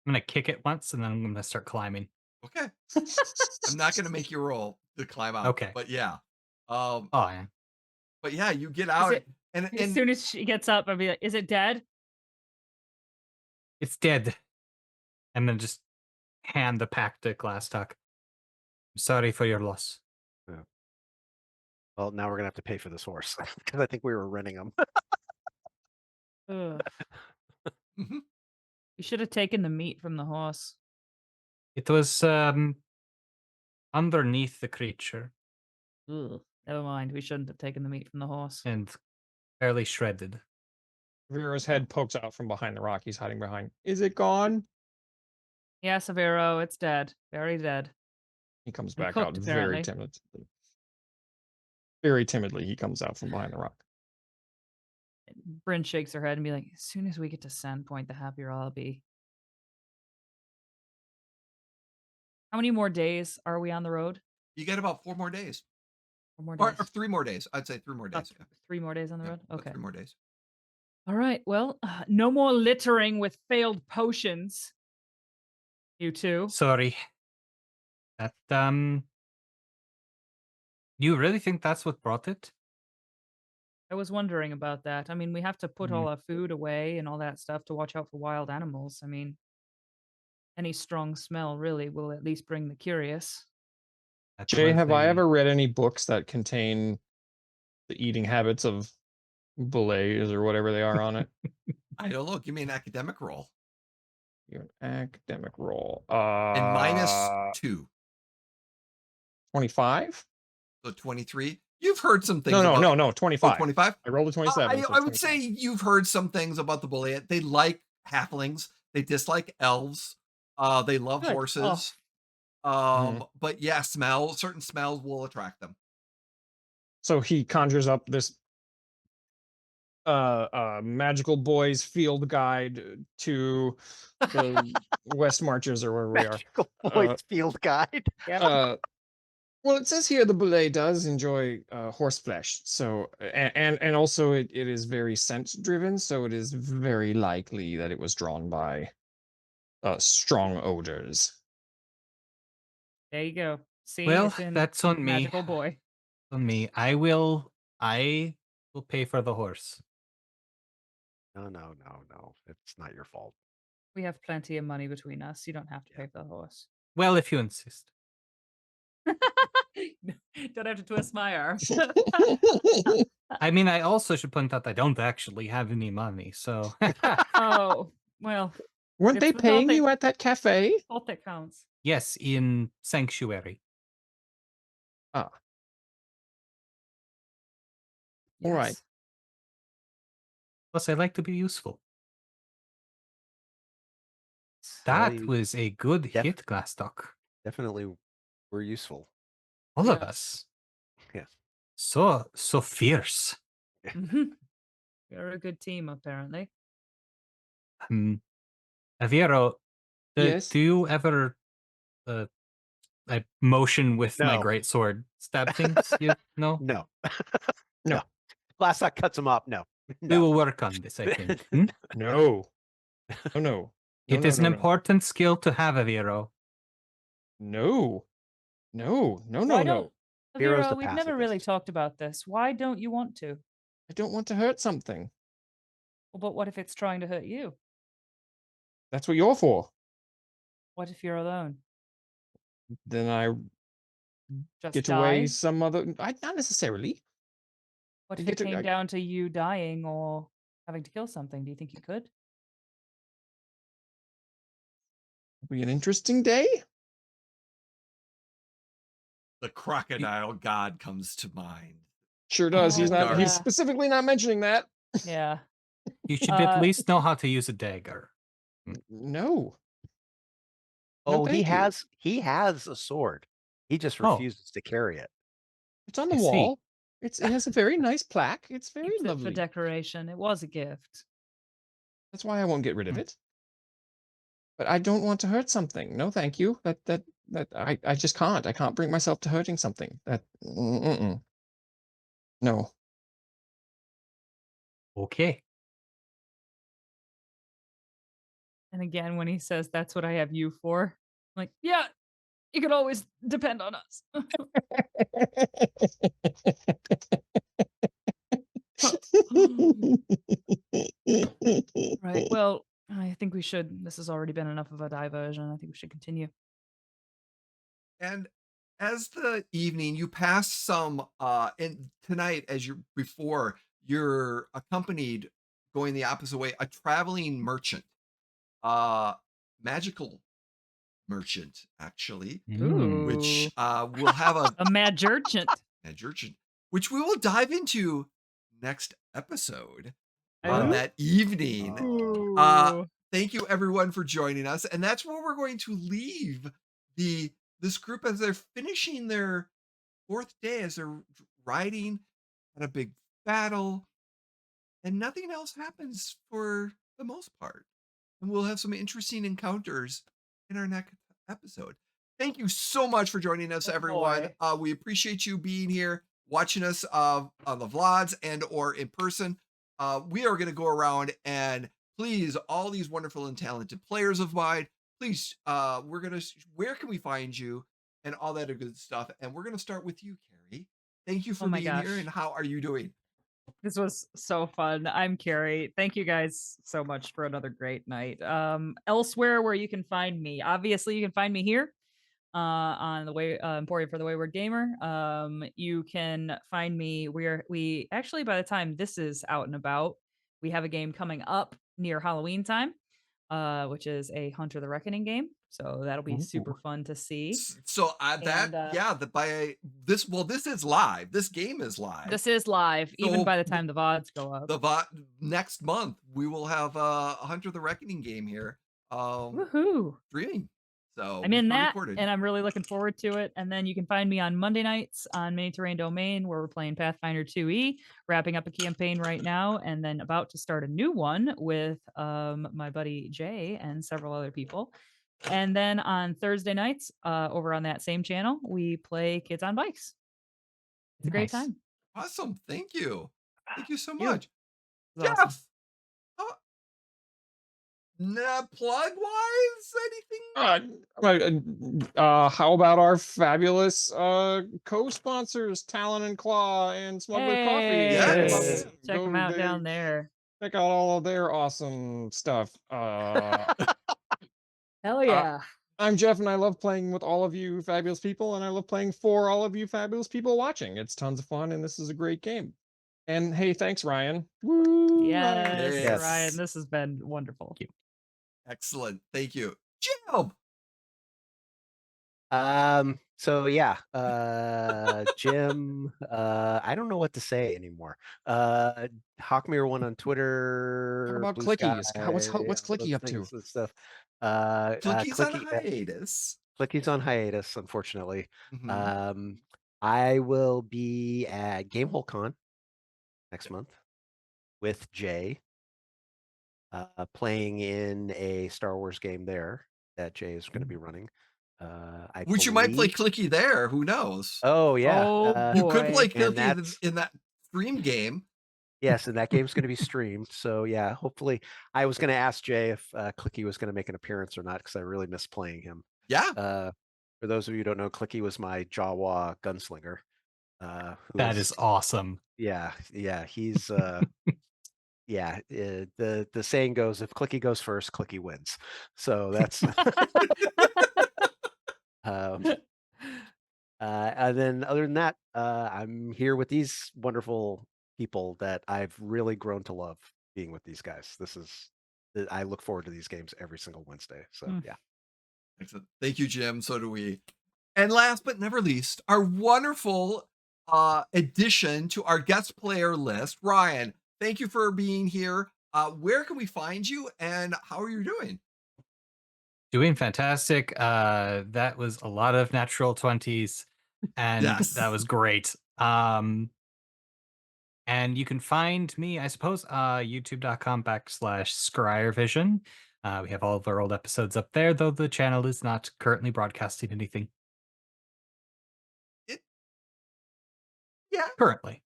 I'm gonna kick it once, and then I'm gonna start climbing. Okay. I'm not gonna make you roll to climb out, Okay. but yeah. Um, Oh yeah, but yeah, you get Is out it and as soon as she gets up, I'll be like, "Is it dead?" it's dead. And then just hand the pack to Glastoc. Sorry for your loss. Yeah. Well, now we're gonna have to pay for this horse because I think we were renting them. Ugh. Mhm. You should have taken the meat from the horse. It was underneath the creature. Ugh. Never mind. We shouldn't have taken the meat from the horse. and fairly shredded. Vero's head pokes out from behind the rock he's hiding behind. Is it gone? Yes, Aviro, it's dead. Very dead. He comes And back out cooked, very apparently. timidly. Very timidly, he comes out from behind the rock. Brynn shakes her head and be like, as soon as we get to Sandpoint, the happier I'll be. How many more days are we on the road? You get about 4 more days. 4 more Or days? 3 more days. I'd say 3 more About days. Yeah. 3 more days on the Yeah, road? about Okay. 3 more days. All right. Well, no more littering with failed potions. You two. Sorry. That you really think that's what brought it? I was wondering about that. I mean, we have to put all our food away and all that stuff to watch out for wild animals. I mean, any strong smell really will at least bring the curious. That Jay, was have I a- ever read any books that contain the eating habits of belays or whatever they are on it? I don't know. Give me an academic roll. Your academic roll. And -2. 25? So 23. You've heard some things No, about. no, Oh, 25. 25? I rolled a 27. so I would 25. say you've heard some things about the bully. They like halflings. They dislike elves. They love Like, horses. But yeah, certain smells will attract them. So he conjures up this magical boys field guide to the West Marches or wherever we are. Magical Boys Field Guide. Well, it says here the belay does enjoy horse flesh, so and also it is very scent driven, so it is very likely that it was drawn by strong odors. There you go. See, Well, it's in that's on me. Magical Boy. On me. I will pay for the horse. No. It's not your fault. We have plenty of money between us. You don't have to pay for the horse. Well, if you insist. Don't have to twist my arm. I mean, I also should point out I don't actually have any money, so Oh, well, Weren't It's they the thought paying that- you at that cafe? thought that counts. yes, in Sanctuary. All right. Yes. Plus, I like to be useful. Well, That you was a good Yep. hit, Glastoc. definitely were useful. All of Yeah. us. Yes. So fierce. Mhm. You're a good team, apparently. Aviro, Yes. do you ever I motion with my No. great sword stab things? You no? No. No. Glastoc cuts him off. No. We No. will work on this, I think. Hmm? No. No. It is an important skill to have, Aviro. No. No. Why don't- Hero's Aviro, the we've never really pacifist. talked about this. Why don't you want to? I don't want to hurt something. Well, but what if it's trying to hurt you? That's what you're for. What if you're alone? Then I Just get die? away some other. Not necessarily. What You if it get to- came down to you dying or having to kill something? Do you think you could? It'll be an interesting day. The crocodile god comes to mind. Sure does. He's Oh, not. He's yeah. specifically not mentioning that. Yeah. You should at Uh, least know how to use a dagger. No. Oh, thank you. he has a sword. He just Oh. refuses to carry it. It's on the I see. wall. It has a very nice plaque. It's very Keeps it for lovely. decoration. It was a gift. That's why I won't get rid of Hmm. it. But I don't want to hurt something. No, thank you. That I just can't. I can't bring myself to hurting something. No. Okay. And again, when he says that's what I have you for, I'm like, yeah, you could always depend on us. Right. Well, I think we should. This has already been enough of a diversion. I think we should continue. And as the evening, you pass some and tonight, as you're accompanied going the opposite way, a traveling merchant. Magical merchant, actually, Mm. which will have a A mad urchant. Mad urchin. which we will dive into next episode on Ooh. that evening. Ooh. Thank you everyone for joining us, and that's where we're going to leave this group as they're finishing their fourth day, as they're riding at a big battle, and nothing else happens for the most part. And we'll have some interesting encounters in our next episode. Thank you so much for joining us, Oh everyone. boy. We appreciate you being here, watching us on the vlogs and or in person. We are going to go around and please, all these wonderful and talented players of mine, please, where can we find you and all that good stuff. And we're going to start with you, Carrie. Thank you Oh for my being here. And gosh. how are you doing? This was so fun. I'm Carrie. Thank you guys so much for another great night. Elsewhere where you can find me, obviously you can find me here on the way Emporium for the Wayward Gamer. You can find me where we actually, by the time this is out and about, we have a game coming up near Halloween time, which is a Hunter the Reckoning game. So that'll be super Ooh. fun to see. So And this is live. This game is live. this is live, even So by the time the VODs go up. next month we will have a Hunter the Reckoning game here. Woohoo! Streaming. So I'm in that, recorded. and I'm really looking forward to it. And then you can find me on Monday nights on Mini Terrain Domain, where we're playing Pathfinder 2e, wrapping up a campaign right now, and then about to start a new one with my buddy Jay and several other people. And then on Thursday nights, over on that same channel, we play Kids on Bikes. It's a great Nice. time. Awesome. Thank you. Thank you so You. much. It's awesome. Jeff. Plug wise, anything? How about our fabulous co-sponsors, Talon and Claw and Smuggler Coffee? Yes. Check them out down there. Check out all of their awesome stuff. Hell yeah. I'm Jeff, and I love playing with all of you fabulous people, and I love playing for all of you fabulous people watching. It's tons of fun, and this is a great game. And hey, thanks, Ryan. Woo, Ryan. Yes, Yes. Ryan, this has been wonderful. Excellent. Thank you. Jim. So yeah, Jim, I don't know what to say anymore. Hawkmere1 on Twitter. How about Blue Clicky? Sky, What's all Clicky those up to? things and stuff. Clicky on Clicky, hiatus. Clicky's on hiatus, unfortunately. Mhm. I will be at Gamehole Con next month with Jay, playing in a Star Wars game there that Jay is going to be running. Which you might play believe- Clicky there. Who knows? Oh yeah, Oh, You could play boy. and Clicky that's- in that stream game. yes, and that game's going to be streamed. So yeah, hopefully, I was going to ask Jay if Clicky was going to make an appearance or not because I really miss playing him. Yeah. For those of you who don't know, Clicky was my Jawa gunslinger. That is awesome. Yeah, he's yeah. The saying goes, if Clicky goes first, Clicky wins. So that's. And then other than that, I'm here with these wonderful people that I've really grown to love being with these guys. I look forward to these games every single Wednesday. So yeah. Excellent. Thank you, Jim. So do we. And last but never least, our wonderful addition to our guest player list, Ryan. Thank you for being here. Where can we find you, and how are you doing? Doing fantastic. That was a lot of natural 20s, and Yes. that was great. And you can find me, I suppose, youtube.com/ScryerVision. We have all of our old episodes up there, though the channel is not currently broadcasting anything. Yeah. Currently.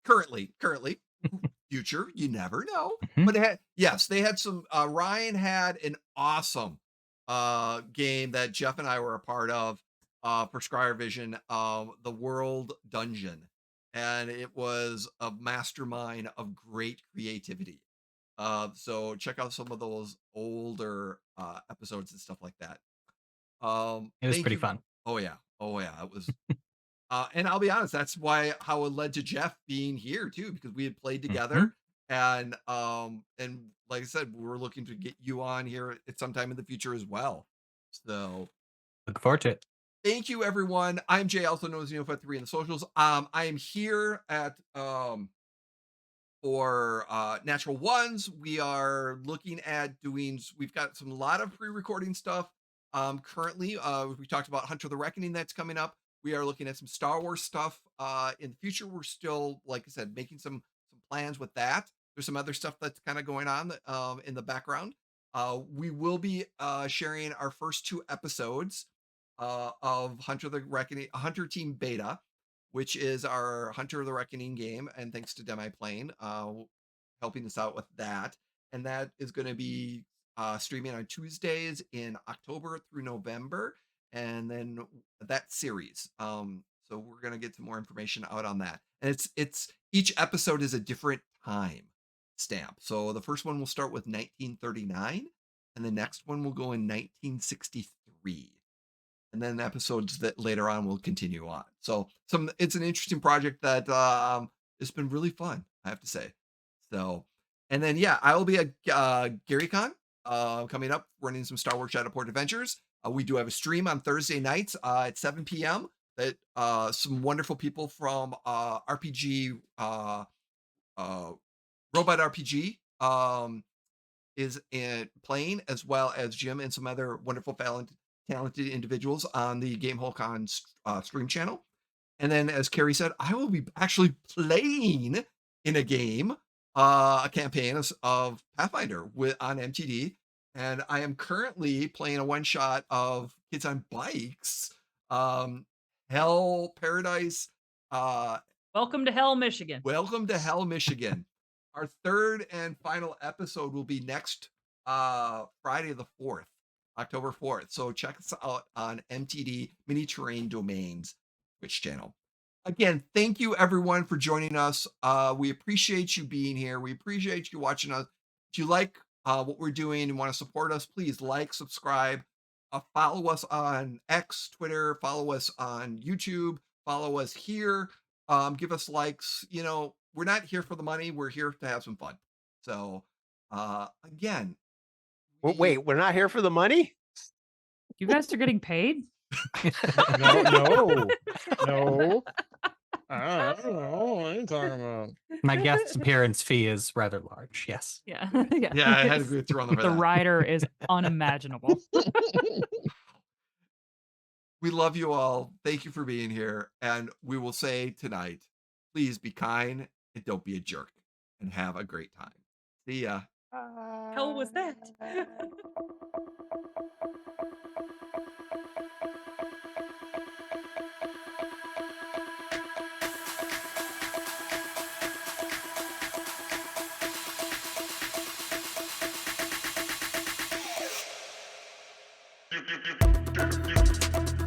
Future, you never know. Mhm. But they had some. Ryan had an awesome game that Jeff and I were a part of for Scryer Vision, the World Dungeon, and it was a mastermind of great creativity. So check out some of those older episodes and stuff like that. It was Thank pretty you. fun. Oh yeah, it was. And I'll be honest, that's how it led to Jeff being here too, because we had played together, and like I said, we were looking to get you on here at sometime in the future as well. So Look forward to it. Thank you, everyone. I'm Jay, also known as Neopet3 in the socials. I am here at for natural ones. We are looking at doing, we've got some lot of pre-recording stuff currently. We talked about Hunter the Reckoning that's coming up. We are looking at some Star Wars stuff in the future. We're still, like I said, making some plans with that. There's some other stuff that's kind of going on in the background. We will be sharing our first 2 episodes of Hunter the Reckoning, Hunter Team Beta, which is our Hunter of the Reckoning game. And thanks to Demi-Plane helping us out with that. And that is going to be streaming on Tuesdays in October through November. And then that series. So we're going to get some more information out on that. And it's each episode is a different time stamp. So the first one will start with 1939, and the next one will go in 1963. And then episodes that later on will continue on. So it's an interesting project that it's been really fun, I have to say. So, and then yeah, I will be at GaryCon coming up, running some Star Wars Shadowport Adventures. We do have a stream on Thursday nights at 7 p.m. that some wonderful people from RPG Robot RPG is playing, as well as Jim and some other wonderful talented individuals on the Game Hole Con stream channel. And then, as Carrie said, I will be actually playing in a game, a campaign of Pathfinder on MTD. And I am currently playing a one-shot of Kids on Bikes, Hell Paradise. Welcome to Hell, Michigan. Welcome to Hell, Michigan. Our third and final episode will be next Friday the 4th, October 4th. So check us out on MTD Mini Terrain Domains Twitch channel. Again, thank you everyone for joining us. We appreciate you being here. We appreciate you watching us. If you like what we're doing and want to support us, please like, subscribe, follow us on X, Twitter, follow us on YouTube, follow us here. Give us likes. You know, we're not here for the money. We're here to have some fun. So, again, Wait, we're not here for the money? You guys are getting paid? No. I don't know. What are you talking about? My guest appearance fee is rather large. Yes. Yeah. yeah, I had to go through on The rider is unimaginable. We love you all. Thank you for being here. And we will say tonight, please be kind and don't be a jerk, and have a great time. See ya. Hell was that? Do, do, do, do, do.